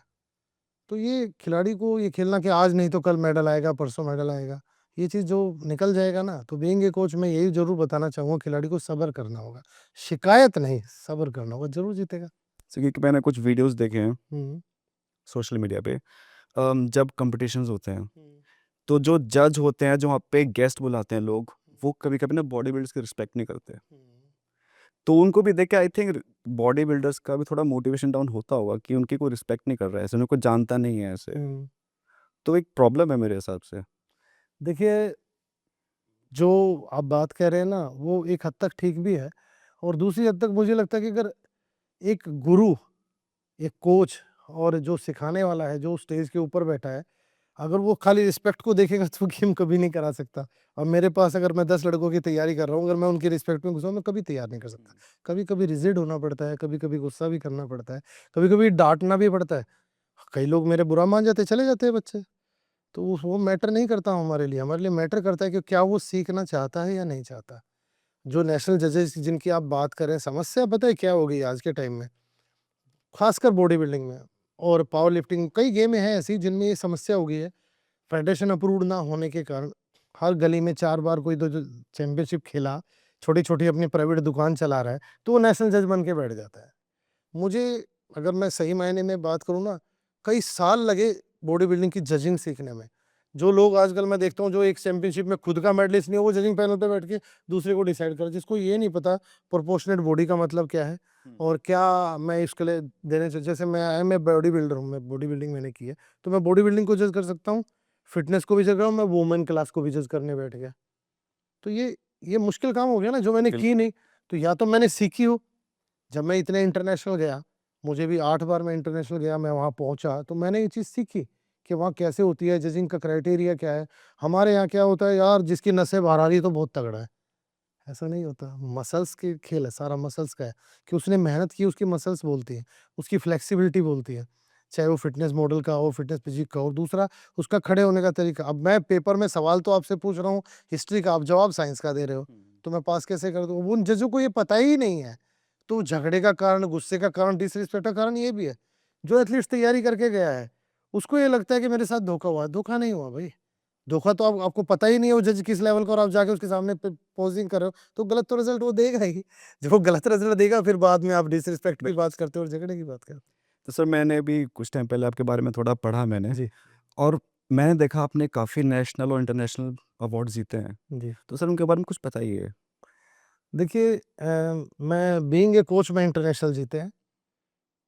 तो ये खिलाड़ी को ये खेलना कि आज नहीं तो कल मेडल आएगा, परसों मेडल आएगा, ये चीज़ जो निकल जाएगा ना, तो बीइंग ए कोच मैं यही ज़रूर बताना चाहूँगा खिलाड़ी को सब्र करना होगा। शिकायत नहीं, सब्र करना होगा, ज़रूर जीतेगा। जैसे कि मैंने कुछ वीडियोस देखे हैं हुँ। सोशल मीडिया पे, जब कॉम्पिटिशन्स होते हैं हुँ। तो जो जज होते हैं, जो वहाँ पे गेस्ट बुलाते हैं लोग, वो कभी-कभी ना बॉडी बिल्डर्स की रिस्पेक्ट नहीं करते। हुँ। तो उनको भी देख के आई थिंक बॉडी बिल्डर्स का भी थोड़ा मोटिवेशन डाउन होता होगा कि उनकी कोई रिस्पेक्ट नहीं कर रहा है ऐसे, उनको जानता नहीं है ऐसे। हुँ। तो एक प्रॉब्लम है मेरे हिसाब से। देखिए, जो आप बात कह रहे हैं ना, वो एक हद तक ठीक भी है और दूसरी हद तक मुझे लगता है कि अगर एक गुरु, एक कोच और जो सिखाने वाला है, जो स्टेज के ऊपर बैठा है, अगर वो खाली रिस्पेक्ट को देखेगा तो गेम कभी नहीं करा सकता। अब मेरे पास अगर मैं 10 लड़कों की तैयारी कर रहा हूँ, अगर मैं उनकी रिस्पेक्ट में घुसूँ, मैं कभी तैयार नहीं कर सकता। कभी-कभी रिजिड होना पड़ता है, कभी-कभी गुस्सा भी करना पड़ता है, कभी-कभी डाँटना भी पड़ता है। कई लोग मेरे बुरा मान जाते हैं, चले जाते हैं बच्चे। तो वो मैटर नहीं करता हमारे लिए मैटर करता है कि क्या वो सीखना चाहता है या नहीं चाहता। जो नेशनल जजेस जिनकी आप बात कर रहे हैं, समस्या पता है क्या हो गई आज के टाइम में? खासकर बॉडी बिल्डिंग में और पावर लिफ्टिंग, कई गेमें हैं ऐसी जिनमें ये समस्या हो गई है। फेडरेशन अप्रूव्ड ना होने के कारण हर गली में 4 बार कोई तो जो चैंपियनशिप खेला, छोटी-छोटी अपनी प्राइवेट दुकान चला रहा है, तो वो नेशनल जज बन के बैठ जाता है। मुझे अगर मैं सही मायने में बात करूँ ना, कई साल लगे बॉडी बिल्डिंग की जजिंग सीखने में। जो लोग आजकल मैं देखता हूँ जो एक चैंपियनशिप में खुद का मेडलिस्ट नहीं है, वो जजिंग पैनल पे बैठ के दूसरे को डिसाइड कर, जिसको ये नहीं पता प्रोपोर्शनेट बॉडी का मतलब क्या है और क्या मैं इसके लिए देने च जैसे मैं बॉडी बिल्डर हूँ, मैं बॉडी बिल्डिंग मैंने की है, तो मैं बॉडी बिल्डिंग को जज कर सकता हूँ, फिटनेस को भी जज कर रहा हूँ, मैं वुमेन क्लास को भी जज करने बैठ गया। तो ये मुश्किल काम हो गया ना जो मैंने की बिल्कुल। नहीं, तो या तो मैंने सीखी हो। जब मैं इतने इंटरनेशनल गया, मुझे भी 8 बार मैं इंटरनेशनल गया, मैं वहाँ पहुँचा, तो मैंने ये चीज़ सीखी कि वहाँ कैसे होती है, जजिंग का क्राइटेरिया क्या है। हमारे यहाँ क्या होता है यार, जिसकी नसें बाहर आ रही है तो बहुत तगड़ा है, ऐसा नहीं होता। मसल्स के खेल है, सारा मसल्स का है कि उसने मेहनत की, उसकी मसल्स बोलती हैं, उसकी फ्लेक्सिबिलिटी बोलती है। चाहे वो फिटनेस मॉडल का हो, फिटनेस फिजिक का हो, दूसरा उसका खड़े होने का तरीका। अब मैं पेपर में सवाल तो आपसे पूछ रहा हूँ हिस्ट्री का, आप जवाब साइंस का दे रहे हो, तो मैं पास कैसे कर दूँ? उन जजों को ये पता ही नहीं है। तो झगड़े का कारण, गुस्से का कारण, डिसरिस्पेक्ट का कारण ये भी है। जो एथलीट्स तैयारी करके गया है, उसको ये लगता है कि मेरे साथ धोखा हुआ है। धोखा नहीं हुआ भई। धोखा तो आप आपको पता ही नहीं है वो जज किस लेवल का और आप जाके उसके सामने पे पोज़िंग कर रहे हो, तो गलत तो रिज़ल्ट वो देगा ही। जब वो गलत रिज़ल्ट देगा फिर बाद में आप डिसरिस्पेक्ट की बिल्कुल। बात करते हो और झगड़े की बात करते हो। तो सर मैंने अभी कुछ टाइम पहले आपके बारे में थोड़ा पढ़ा मैंने, जी, और मैंने देखा आपने काफ़ी नेशनल और इंटरनेशनल अवार्ड जीते हैं। जी। तो सर उनके बारे में कुछ बताइए? देखिए मैं बीइंग ए कोच मैं इंटरनेशनल जीते हैं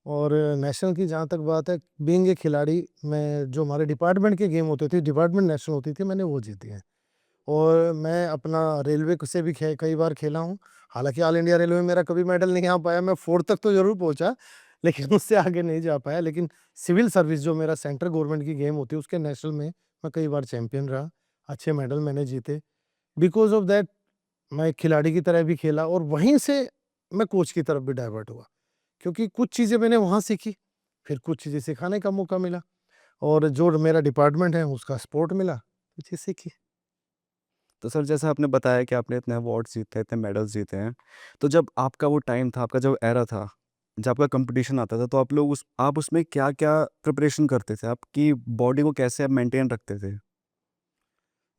और नेशनल की जहाँ तक बात है, बीइंग ए खिलाड़ी मैं जो हमारे डिपार्टमेंट के गेम होते थे, डिपार्टमेंट नेशनल होती थी, मैंने वो जीती हैं। और मैं अपना रेलवे क से भी खे कई बार खेला हूँ। हालाँकि ऑल इंडिया रेलवे में मेरा कभी मेडल नहीं आ पाया, मैं 4th तक तो ज़रूर पहुँचा, लेकिन उससे आगे नहीं जा पाया। लेकिन सिविल सर्विस जो मेरा सेंट्रल गवर्नमेंट की गेम होती है, उसके नेशनल में मैं कई बार चैंपियन रहा, अच्छे मेडल मैंने जीते। बिकॉज़ ऑफ दैट मैं एक खिलाड़ी की तरह भी खेला और वहीं से मैं कोच की तरफ भी डाइवर्ट हुआ। क्योंकि कुछ चीज़ें मैंने वहाँ सीखी, फिर कुछ चीज़ें सिखाने का मौका मिला और जो मेरा डिपार्टमेंट है, उसका सपोर्ट मिला, तो चीज़ सीखी। तो सर जैसा आपने बताया कि आपने इतने अवार्ड्स जीते हैं, इतने मेडल्स जीते हैं, तो जब आपका वो टाइम था, आपका जो एरा था, जब आपका कॉम्पिटिशन आता था, तो आप उसमें क्या-क्या प्रिपरेशन करते थे? आपकी बॉडी को कैसे आप मेंटेन रखते थे?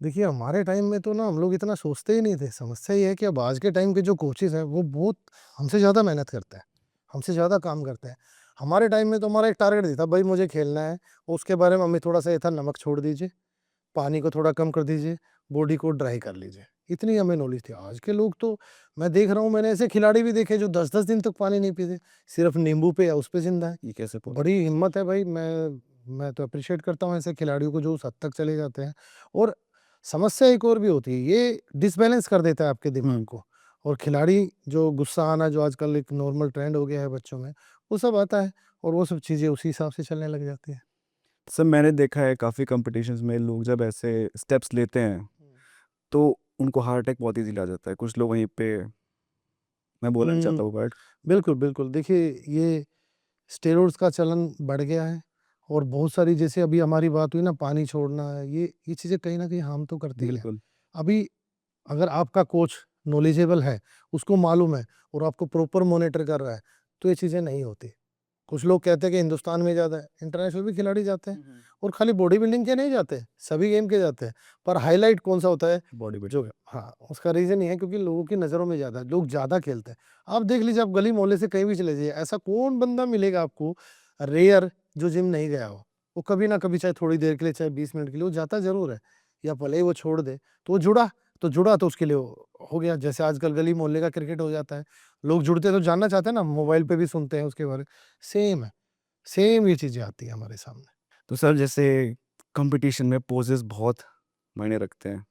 देखिए, हमारे टाइम में तो ना हम लोग इतना सोचते ही नहीं थे। समस्या ये है कि अब आज के टाइम के जो कोचेज़ हैं, वो बहुत हमसे ज़्यादा मेहनत करते हैं, हमसे ज़्यादा काम करते हैं। हमारे टाइम में तो हमारा एक टारगेट ये था, भई मुझे खेलना है, उसके बारे में हमें थोड़ा-सा ये था नमक छोड़ दीजिए, पानी को थोड़ा कम कर दीजिए, बॉडी को ड्राई कर लीजिए। इतनी हमें नॉलेज थी। आज के लोग तो मैं देख रहा हूँ, मैंने ऐसे खिलाड़ी भी देखे जो 10-10 दिन तक पानी नहीं पीते, सिर्फ़ नींबू पे या उस पे ज़िंदा है। ये कैसे बड़ी पॉसिबल? हिम्मत है भाई, मैं तो एप्रिशिएट करता हूँ ऐसे खिलाड़ियों को जो उस हद तक चले जाते हैं। और समस्या एक और भी होती है, ये डिसबैलेंस कर देता है आपके दिमाग हुँ। को और खिलाड़ी जो गुस्सा आना जो आजकल एक नॉर्मल ट्रेंड हो गया है बच्चों में, वो सब आता है और वो सब चीज़ें उसी हिसाब से चलने लग जाती है। सर मैंने देखा है काफ़ी कॉम्पिटिशन्स में लोग जब ऐसे स्टेप्स लेते हैं, हुँ। तो उनको हार्ट अटैक बहुत ईज़िली आ जाता है। कुछ लोग वहीं पे, मैं बोलना नहीं चाहता हुँ, वो वर्ड। बिल्कुल, बिल्कुल। देखिए, ये स्टेरॉइड्स का चलन बढ़ गया है और बहुत सारी जैसे अभी हमारी बात हुई ना पानी छोड़ना है, ये चीज़ें कहीं न कहीं हार्म तो करती ही हैं। बिल्कुल। अभी अगर आपका कोच नॉलेजेबल है, उसको मालूम है और आपको प्रॉपर मॉनिटर कर रहा है, तो ये चीज़ें नहीं होती। कुछ लोग कहते हैं कि हिंदुस्तान में ज़्यादा है, इंटरनेशनल भी खिलाड़ी जाते हैं और खाली बॉडी बिल्डिंग के नहीं जाते, सभी गेम के जाते हैं। पर हाइलाइट कौन-सा होता है? बॉडी जो बिल्डर। हाँ, उसका रीज़न ये है क्योंकि लोगों की नज़रों में ज़्यादा है, लोग ज़्यादा खेलते हैं। आप देख लीजिए, आप गली मोहल्ले से कहीं भी चले जाइए, ऐसा कौन बंदा मिलेगा आपको रेयर जो जिम नहीं गया हो। वो कभी ना कभी, चाहे थोड़ी देर के लिए, चाहे 20 मिनट के लिए, वो जाता ज़रूर है, या भले ही वो छोड़ दे, तो वो जुड़ा तो उसके लिए हो गया। जैसे आजकल गली मोहल्ले का क्रिकेट हो जाता है, लोग जुड़ते तो जानना चाहते हैं ना, मोबाइल पे भी सुनते हैं उसके बारे। सेम है, सेम ये चीज़ें आती हैं हमारे सामने। तो सर जैसे कंपटीशन में पोजेस बहुत मायने रखते हैं,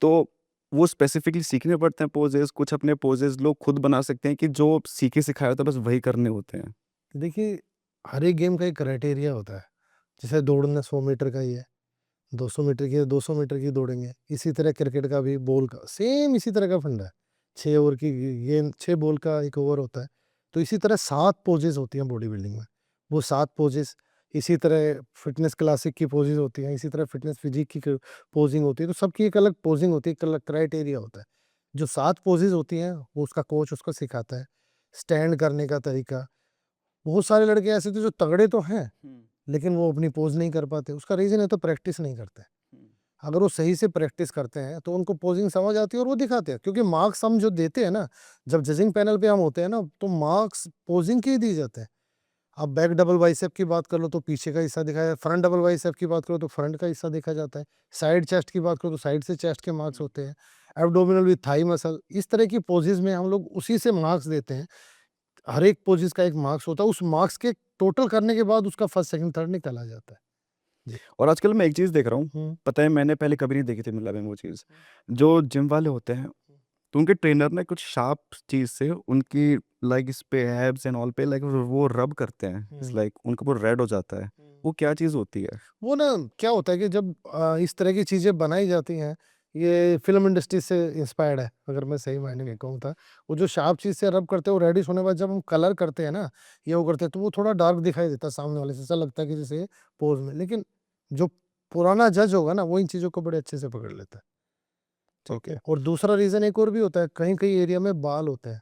तो वो स्पेसिफिकली सीखने पड़ते हैं पोजेस, कुछ अपने पोजेस लोग खुद बना सकते हैं कि जो सीखे सिखाए होता है बस वही करने होते हैं? देखिए, हर एक गेम का एक क्राइटेरिया होता है। जैसे दौड़ना 100 मीटर का ही है, 200 मीटर की है, 200 मीटर की दौड़ेंगे। इसी तरह क्रिकेट का भी बॉल का सेम इसी तरह का फंडा है। 6 ओवर की गेंद, 6 बॉल का 1 ओवर होता है। तो इसी तरह 7 पोजेज़ होती हैं बॉडी बिल्डिंग में। वो 7 पोजेज़, इसी तरह फिटनेस क्लासिक की पोजेज़ होती हैं, इसी तरह फिटनेस फिजिक की पोजिंग होती है। तो सबकी एक अलग पोजिंग होती है, एक अलग क्राइटेरिया होता है। जो 7 पोजेज़ होती हैं, वो उसका कोच उसको सिखाता है। स्टैंड करने का तरीका, बहुत सारे लड़के ऐसे थे जो तगड़े तो हैं, लेकिन वो अपनी पोज़ नहीं कर पाते। उसका रीज़न है तो प्रैक्टिस नहीं करते। अगर वो सही से प्रैक्टिस करते हैं, तो उनको पोज़िंग समझ आती है और वो दिखाते हैं। क्योंकि मार्क्स हम जो देते हैं ना, जब जजिंग पैनल पे हम होते हैं ना, तो मार्क्स पोज़िंग के ही दिए जाते हैं। आप बैक डबल बाइसेप की बात कर लो, तो पीछे का हिस्सा दिखाया, फ्रंट डबल बाइसेप की बात करो, तो फ्रंट का हिस्सा देखा जाता है। साइड चेस्ट की बात करो, तो साइड से चेस्ट के मार्क्स होते हैं। एब्डोमिनल विद थाई मसल, इस तरह की पोज़ेज़ में हम लोग उसी से मार्क्स देते हैं। हर एक पोज़ेज़ का एक मार्क्स होता है, उस मार्क्स के टोटल करने के बाद उसका फर्स्ट, सेकंड, थर्ड निकाला जाता है। जी। और आजकल मैं एक चीज़ देख रहा हूँ, हुँ। पता है मैंने पहले कभी नहीं देखी थी मतलब में वो चीज़। जो जिम वाले होते हैं, तो उनके ट्रेनर ने कुछ शार्प चीज़ से उनकी लाइक इस पे एब्स एंड ऑल पे लाइक वो रब करते हैं। It's hmm. लाइक उनका पूरा रेड हो जाता है। वो क्या चीज़ होती है? वो ना क्या होता है कि जब इस तरह की चीज़ें बनाई जाती हैं, ये फ़िल्म इंडस्ट्री से इंस्पायर्ड है, अगर मैं सही मायने में कहूँ तो। वो जो शार्प चीज़ से रब करते हैं, वो रेडिश होने के बाद जब हम कलर करते हैं ना, ये वो करते हैं, तो वो थोड़ा डार्क दिखाई देता है सामने वाले से, ऐसा लगता है कि जैसे पोज़ में। लेकिन जो पुराना जज होगा ना, वो इन चीज़ों को बड़े अच्छे से पकड़ लेता है, ठीक ओके। है? और दूसरा रीज़न एक और भी होता है, कहीं-कहीं एरिया में बाल होते हैं,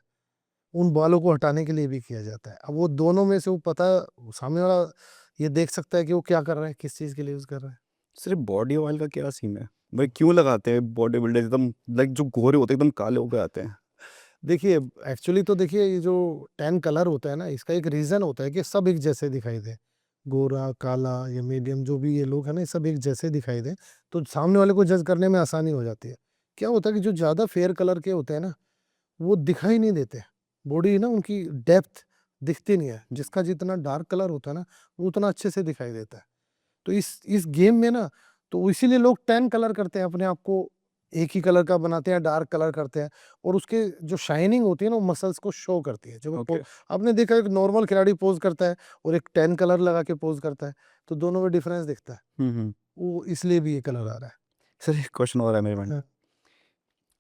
उन बालों को हटाने के लिए भी किया जाता है। अब वो दोनों में से वो पता, सामने वाला ये देख सकता है कि वो क्या कर रहा है, किस चीज़ के लिए यूज़ कर रहा है। सिर्फ़ बॉडी ऑयल का क्या सीन है? भाई क्यों लगाते हैं बॉडी बिल्डर एकदम लाइक जो गोरे होते हैं एकदम काले होके आते हैं? देखिए, एक्चुअली तो देखिए, ये जो टैन कलर होता है ना, इसका एक रीज़न होता है कि सब एक जैसे दिखाई दें। गोरा, काला या मीडियम, जो भी ये लोग हैं ना, ये सब एक जैसे दिखाई दें, तो सामने वाले को जज करने में आसानी हो जाती है। क्या होता है कि जो ज़्यादा फेयर कलर के होते हैं ना, वो दिखाई नहीं देते। बॉडी ना उनकी डेप्थ दिखती नहीं है। जिसका जितना डार्क कलर होता है ना, वो उतना अच्छे से दिखाई देता है। तो इस गेम में ना, तो इसीलिए लोग टैन कलर करते हैं, अपने आप को एक ही कलर का बनाते हैं, डार्क कलर करते हैं, और उसके जो शाइनिंग होती है ना, वो मसल्स को शो करती है। जब वो ओके। आपने देखा, एक नॉर्मल खिलाड़ी पोज़ करता है और एक टैन कलर लगा के पोज़ करता है, तो दोनों में डिफरेंस दिखता है। हुँ, हुँ। वो इसलिए भी ये कलर आ रहा है। सर एक क्वेश्चन और है मेरे माइंड में। हाँ,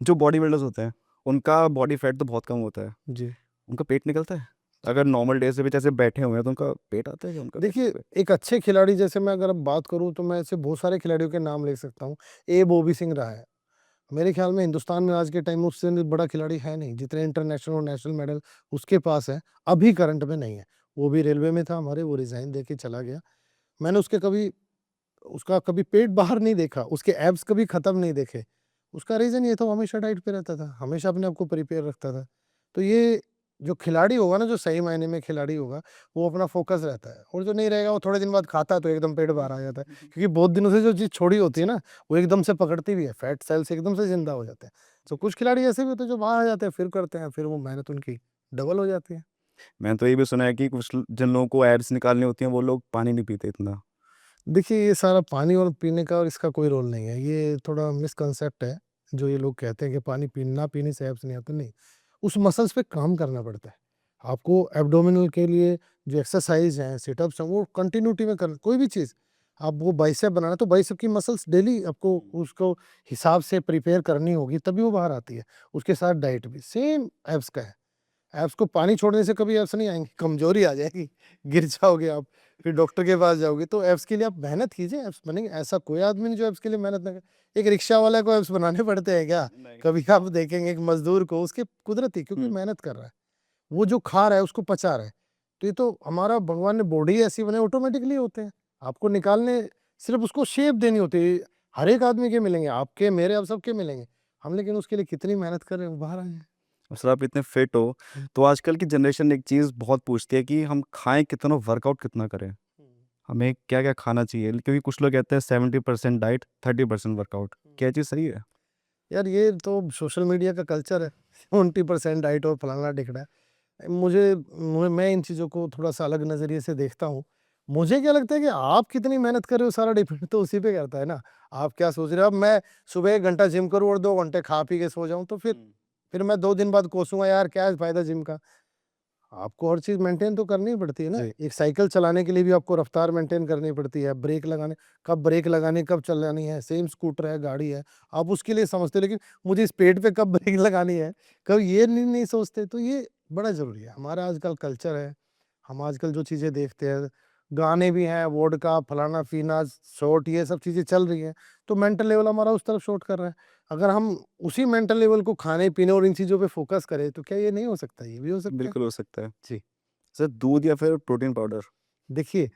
जो बॉडी बिल्डर्स होते हैं, उनका बॉडी फैट तो बहुत कम होता है। जी। उनका पेट निकलता है? अगर नॉर्मल डेज़ पे जैसे बैठे हुए हैं तो उनका पेट आता है क्या उनका देखिए, पे? एक अच्छे खिलाड़ी, जैसे मैं अगर अब बात करूँ, तो मैं ऐसे बहुत सारे खिलाड़ियों के नाम ले सकता हूँ। ए बॉबी सिंह रहा है। मेरे ख्याल में हिंदुस्तान में आज के टाइम में उससे बड़ा खिलाड़ी है नहीं, जितने इंटरनेशनल और नेशनल मेडल उसके पास है, अभी करंट में नहीं है। वो भी रेलवे में था हमारे, वो रिज़ाइन देके चला गया। मैंने उसका कभी पेट बाहर नहीं देखा, उसके एब्स कभी ख़त्म नहीं देखे। उसका रीज़न ये था, वो हमेशा डाइट पे रहता था, हमेशा अपने आप को प्रिपेयर रखता था। तो ये जो खिलाड़ी होगा ना, जो सही मायने में खिलाड़ी होगा, वो अपना फ़ोकस रहता है, और जो नहीं रहेगा, वो थोड़े दिन बाद खाता है, तो एकदम पेट बाहर आ जाता है। क्योंकि बहुत दिनों से जो चीज़ छोड़ी होती है ना, वो एकदम से पकड़ती भी है, फैट सेल्स एकदम से ज़िंदा हो जाते हैं। तो कुछ खिलाड़ी ऐसे भी होते हैं, जो बाहर आ जाते हैं, फिर करते हैं, फिर वो मेहनत उनकी डबल हो जाती है। मैंने तो ये भी सुना है कि कुछ जिन लोगों को एब्स निकालनी होती हैं वो लोग पानी नहीं पीते इतना। देखिए, ये सारा पानी और पीने का और इसका कोई रोल नहीं है। ये थोड़ा मिसकंसेप्ट है, जो ये लोग कहते हैं कि पानी ना पीने से एब्स नहीं आते, नहीं। उस मसल्स पे काम करना पड़ता है। आपको एब्डोमिनल के लिए जो एक्सरसाइज़ हैं, सिटअप्स हैं, वो कंटिन्यूटी में करना, कोई भी चीज़। आप वो बाइसेप बनाना है, तो बाइसेप की मसल्स डेली आपको उसको हिसाब से प्रिपेयर करनी होगी, तभी वो बाहर आती है। उसके साथ डाइट भी सेम एब्स का है। एब्स को पानी छोड़ने से कभी एब्स नहीं आएँगे, कमज़ोरी आ जाएगी, गिर जाओगे आप, फिर डॉक्टर के पास जाओगे। तो एब्स के लिए आप मेहनत कीजिए, एब्स बनेंगे। ऐसा कोई आदमी नहीं जो एब्स के लिए मेहनत ना करे। एक रिक्शा वाले को एब्स बनाने पड़ते हैं क्या? नहीं। कभी आप देखेंगे एक मज़दूर को, उसके कुदरती, क्योंकि हुँ। मेहनत कर रहा है। वो जो खा रहा है उसको पचा रहा है। तो ये तो हमारा भगवान ने बॉडी ऐसी बनाई, ऑटोमेटिकली होते हैं। आपको निकालने, सिर्फ़ उसको शेप देनी होती है। हर एक आदमी के मिलेंगे, आपके, मेरे, आप सबके मिलेंगे। हम लेकिन उसके लिए कितनी मेहनत कर रहे हैं, वो बाहर आए हैं। और सर आप इतने फिट हो, हुँ। तो आजकल की जनरेशन एक चीज़ बहुत पूछती है कि हम खाएँ कितना, वर्कआउट कितना करें? हमें क्या-क्या खाना चाहिए? क्योंकि कुछ लोग कहते हैं 70% डाइट, 30% वर्कआउट। क्या ये चीज़ सही है? यार ये तो सोशल मीडिया का कल्चर है। 70% डाइट और फलाना-ढिकड़ा है। मैं इन चीज़ों को थोड़ा-सा अलग नज़रिए से देखता हूँ। मुझे क्या लगता है कि आप कितनी मेहनत कर रहे हो, सारा डिपेंड तो उसी पे करता है ना। आप क्या सोच रहे हो? अब मैं सुबह 1 घंटा जिम करूँ और 2 घंटे खा पी के सो जाऊँ, तो फिर मैं 2 दिन बाद कोसूँगा, यार क्या फ़ायदा जिम का? आपको हर चीज़ मेंटेन तो करनी ही पड़ती है ना। जी। एक साइकिल चलाने के लिए भी आपको रफ्तार मेंटेन करनी पड़ती है, ब्रेक लगानी, कब चलानी है, सेम स्कूटर है, गाड़ी है, आप उसके लिए समझते हो, लेकिन मुझे इस पेड़ पे कब ब्रेक लगानी है, कब ये नहीं सोचते। तो ये बड़ा ज़रूरी है। हमारा आजकल कल्चर है, हम आजकल जो चीज़ें देखते हैं, गाने भी हैं, वोडका, फलाना-फीना, शॉट, ये सब चीज़ें चल रही हैं, तो मेंटल लेवल हमारा उस तरफ शॉट कर रहा है। अगर हम उसी मेंटल लेवल को खाने-पीने और इन चीज़ों पे फ़ोकस करें, तो क्या ये नहीं हो सकता? ये भी हो सकता है। बिल्कुल हो सकता है। जी। सर दूध या फिर प्रोटीन पाउडर? देखिए,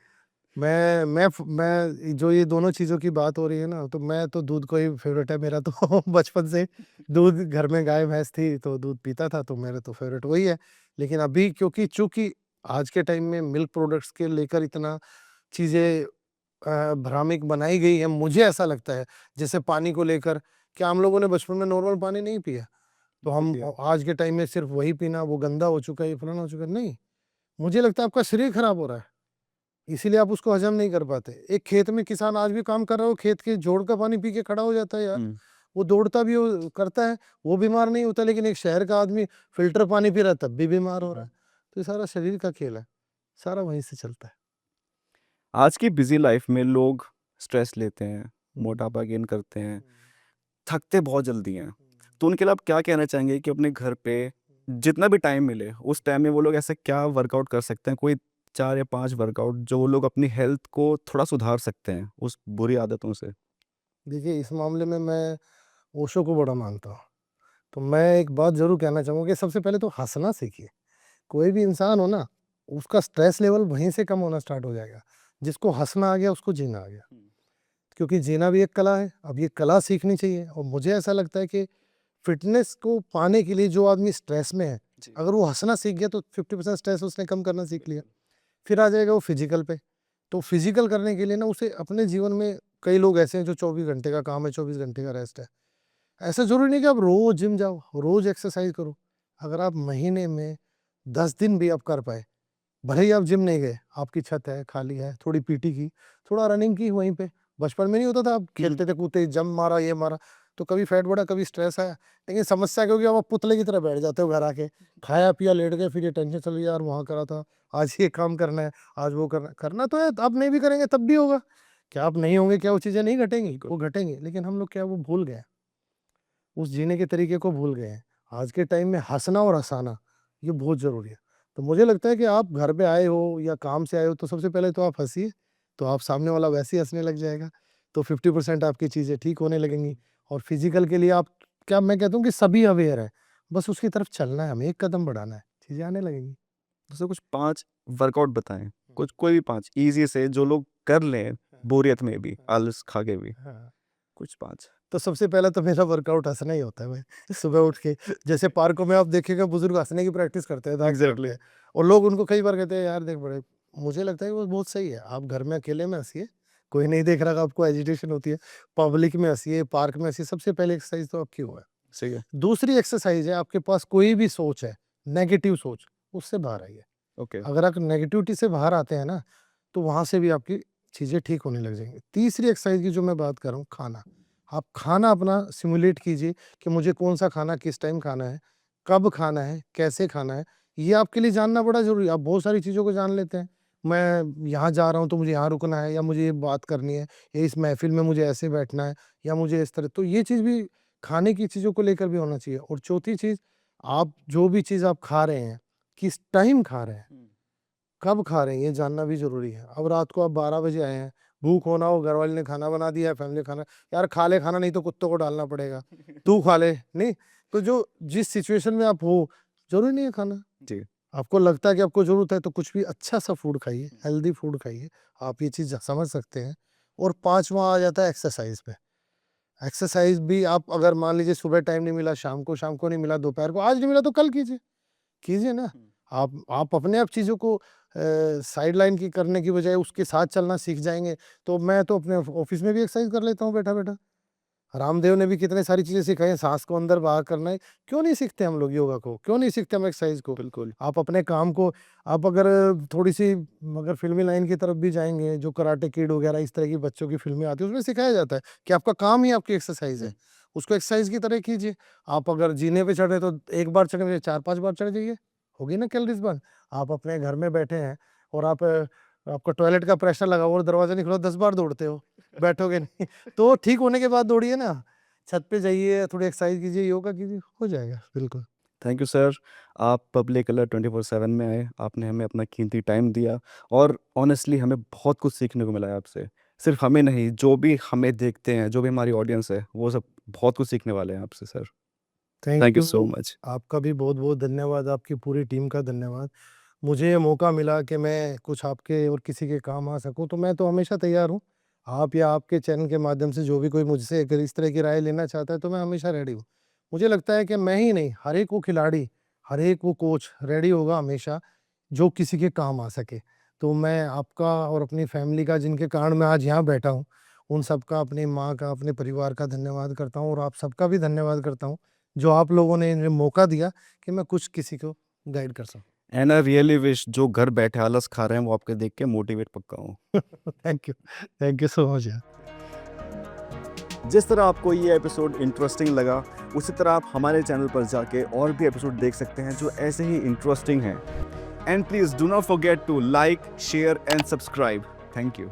मैं जो ये दोनों चीज़ों की बात हो रही है ना, तो मैं तो दूध को ही फ़ेवरेट है मेरा तो। बचपन से दूध, घर में गाय-भैंस थी, तो दूध पीता था, तो मेरा तो फ़ेवरेट वही है। लेकिन अभी क्योंकि चूँकि आज के टाइम में मिल्क प्रोडक्ट्स के लेकर इतना चीज़ें भ्रामिक बनाई गई है, मुझे ऐसा लगता है, जैसे पानी को लेकर, क्या हम लोगों ने बचपन में नॉर्मल पानी नहीं पिया? तो बिल्कुल हम पिया। आज के टाइम में सिर्फ़ वही पीना, वो गंदा हो चुका है, ये फलाना हो चुका है, नहीं। मुझे लगता है आपका शरीर खराब हो रहा है। इसीलिए आप उसको हज़म नहीं कर पाते। एक खेत में किसान आज भी काम कर रहा हो, खेत के जोड़ का पानी पी के खड़ा हो जाता है यार। हुँ। वो दौड़ता भी हो करता है, वो बीमार नहीं होता, लेकिन एक शहर का आदमी फ़िल्टर पानी पी रहा है, तब भी बीमार हो रहा है। तो ये सारा शरीर का खेल है, सारा वहीं से चलता है। आज की बिज़ी लाइफ़ में लोग स्ट्रेस लेते हैं, हुँ, मोटापा गेन करते हैं, हुँ, थकते बहुत जल्दी हैं। हुँ, तो उनके लिए आप क्या कहना चाहेंगे कि अपने घर पे जितना भी टाइम मिले, उस टाइम में वो लोग ऐसा क्या वर्कआउट कर सकते हैं? कोई 4 या 5 वर्कआउट जो वो लोग अपनी हेल्थ को थोड़ा सुधार सकते हैं, उस बुरी आदतों से? देखिए, इस मामले में मैं ओशो को बड़ा मानता हूँ। तो मैं एक बात ज़रूर कहना चाहूँगा कि सबसे पहले तो हँसना सीखिए। कोई भी इंसान हो ना, उसका स्ट्रेस लेवल वहीं से कम होना स्टार्ट हो जाएगा। जिसको हँसना आ गया, उसको जीना आ गया। हुँ। क्योंकि जीना भी एक कला है, अब ये कला सीखनी चाहिए, और मुझे ऐसा लगता है कि फ़िटनेस को पाने के लिए जो आदमी स्ट्रेस में है, जी। अगर वो हँसना सीख गया, तो 50% स्ट्रेस उसने कम करना सीख लिया। बिल्कुल। फिर आ जाएगा वो फिज़िकल पे। तो फिज़िकल करने के लिए ना, उसे अपने जीवन में, कई लोग ऐसे हैं जो 24 घंटे का काम है, 24 घंटे का रेस्ट है। ऐसा ज़रूरी नहीं कि आप रोज़ जिम जाओ, रोज़ एक्सरसाइज़ करो। अगर आप महीने में 10 दिन भी आप कर पाए, भले ही आप जिम नहीं गए, आपकी छत है, खाली है, थोड़ी पीटी की, थोड़ा रनिंग की वहीं पे। बचपन में नहीं होता था, आप हुँ, हुँ। खेलते थे, कूदते, जंप मारा, ये मारा, तो कभी फैट बढ़ा, कभी स्ट्रेस आया। लेकिन समस्या क्या होगी, अब आप पुतले की तरह बैठ जाते हो घर आके, खाया-पिया, लेट गए, फिर ये टेंशन चल रही है, यार वहाँ करा था, आज ये काम करना है, आज वो करना है। करना तो है, अब नहीं भी करेंगे तब भी होगा। क्या आप नहीं होंगे, क्या वो चीज़ें नहीं घटेंगी? बिल्कुल। वो घटेंगी, लेकिन हम लोग क्या, वो भूल गए हैं, उस जीने के तरीके को भूल गए हैं। आज के टाइम में हँसना और हँसाना, ये बहुत ज़रूरी है। तो मुझे लगता है कि आप घर पे आए हो या काम से आए हो, तो सबसे पहले तो आप हँसिए, तो आप सामने वाला वैसे ही हँसने लग जाएगा। तो 50% आपकी चीज़ें ठीक होने लगेंगी। और फिज़िकल के लिए आप, क्या मैं कहता हूँ कि सभी अवेयर हैं, बस उसकी तरफ चलना है हमें, एक कदम बढ़ाना है, चीज़ें आने लगेंगी। जैसे कुछ 5 वर्कआउट बताएँ, हुँ। कुछ कोई भी 5 ईज़ी से जो लोग कर लें, हाँ, बोरियत में भी, हाँ, आलस खा के भी, हाँ। कुछ 5? तो सबसे पहला तो मेरा वर्कआउट हँसना ही होता है भाई। सुबह उठ के, जैसे पार्कों में आप देखेंगे, बुजुर्ग हँसने की प्रैक्टिस करते हैं, ताकि करते एग्ज़ैक्टली। हैं, और लोग उनको कई बार कहते हैं, यार देख बड़े, मुझे लगता है कि वो बहुत सही है। आप घर में अकेले में हँसिए, कोई नहीं देख रहा, आपको एजिटेशन होती है, पब्लिक में हँसिए, पार्क में हँसिए, सबसे पहले एक्सरसाइज तो आपकी वो है। सही है। दूसरी एक्सरसाइज है, आपके पास कोई भी सोच है, नेगेटिव सोच, उससे बाहर आइए। ओके। अगर आप नेगेटिविटी से बाहर आते हैं ना, तो वहाँ से भी आपकी चीज़ें ठीक होने लग जाएँगी। तीसरी एक्सरसाइज की जो मैं बात कर रहा हूँ, खाना। आप खाना अपना सिमुलेट कीजिए कि मुझे कौन-सा खाना किस टाइम खाना है, कब खाना है, कैसे खाना है, ये आपके लिए जानना बड़ा ज़रूरी है। आप बहुत सारी चीज़ों को जान लेते हैं। मैं यहाँ जा रहा हूँ, तो मुझे यहाँ रुकना है, या मुझे ये बात करनी है, या इस महफ़िल में मुझे ऐसे बैठना है, या मुझे इस तरह, तो ये चीज़ भी खाने की चीज़ों को लेकर भी होना चाहिए। और चौथी चीज़, आप जो भी चीज़ आप खा रहे हैं, किस टाइम खा रहे हैं, कब खा रहे हैं, ये जानना भी ज़रूरी है। अब रात को आप 12 बजे आए हैं, भूख होना हो, घर वाले ने खाना बना दिया है, फैमिली खाना, यार खा ले खाना, नहीं तो कुत्तों को डालना पड़ेगा, तू खा ले, नहीं? तो जो जिस सिचुएशन में आप हो, ज़रूरी नहीं है खाना। जी। आपको लगता है कि आपको ज़रूरत है तो कुछ भी अच्छा सा फूड खाइए, हेल्दी फूड खाइए, आप ये चीज़ समझ सकते हैं। और 5वां आ जाता है एक्सरसाइज़ पे। एक्सरसाइज़ भी आप अगर मान लीजिए सुबह टाइम नहीं मिला, शाम को नहीं मिला, दोपहर को आज नहीं मिला तो कल कीजिए, कीजिए ना। आप अपने आप चीज़ों को साइडलाइन की करने की बजाय उसके साथ चलना सीख जाएँगे। तो मैं तो अपने ऑफ़िस में भी एक्सरसाइज़ कर लेता हूँ बैठा-बैठा। रामदेव ने भी कितनी सारी चीज़ें सिखाई हैं, साँस को अंदर बाहर करना है। क्यों नहीं सीखते हम लोग योगा को? क्यों नहीं सीखते हम एक्सरसाइज़ को? बिल्कुल। आप अपने काम को आप अगर थोड़ी-सी अगर फ़िल्मी लाइन की तरफ भी जाएँगे, जो कराटे किड वगैरह इस तरह की बच्चों की फ़िल्में आती हैं, उसमें सिखाया जाता है कि आपका काम ही आपकी एक्सरसाइज़ है। उसको एक्सरसाइज़ की तरह कीजिए। आप अगर जीने पे चढ़ रहे हैं, तो 1 बार चढ़ने के बजाय 4-5 बार चढ़ जाइए, होगी ना कैलोरीज़ बर्न। आप अपने घर में बैठे हैं और आपका टॉयलेट का प्रेशर लगा हुआ और दरवाज़ा नहीं खुला, 10 बार दौड़ते हो, बैठोगे नहीं। तो ठीक होने के बाद दौड़िए ना। छत पे जाइए, थोड़ी एक्सरसाइज़ कीजिए, योगा कीजिए, हो जाएगा, बिल्कुल। Thank you sir. आप पब्लिक अलर्ट 24/7 में आए, आपने हमें अपना कीमती टाइम दिया और ऑनेस्टली हमें बहुत कुछ सीखने को मिला है आपसे। सिर्फ हमें नहीं, जो भी हमें देखते हैं, जो भी हमारी ऑडियंस है, वो सब बहुत कुछ सीखने वाले हैं आपसे sir. Thank thank you you. So much. आपका भी बहुत-बहुत धन्यवाद, आपकी पूरी टीम का धन्यवाद। मुझे ये मौका मिला कि मैं कुछ आपके और किसी के काम आ सकूँ, तो मैं तो हमेशा तैयार हूँ। आप या आपके चैनल के माध्यम से जो भी कोई मुझसे अगर इस तरह की राय लेना चाहता है, तो मैं हमेशा रेडी हूँ। मुझे लगता है कि मैं ही नहीं, हर एक वो खिलाड़ी, हर एक वो कोच रेडी होगा हमेशा, जो किसी के काम आ सके। तो मैं आपका और अपनी फैमिली का, जिनके कारण मैं आज यहाँ बैठा हूँ, उन सबका, अपनी माँ का, अपने परिवार का धन्यवाद करता हूँ और आप सबका भी धन्यवाद करता हूँ, जो आप लोगों ने मुझे मौका दिया कि मैं कुछ किसी को गाइड कर सकूँ। एंड आई रियली विश जो घर बैठे आलस खा रहे हैं, वो आपके देख के मोटिवेट पक्का हों। थैंक यू सो मच यार। जिस तरह आपको ये एपिसोड इंटरेस्टिंग लगा, उसी तरह आप हमारे चैनल पर जाके और भी एपिसोड देख सकते हैं जो ऐसे ही इंटरेस्टिंग हैं। And please do not forget to like, share and subscribe. Thank you.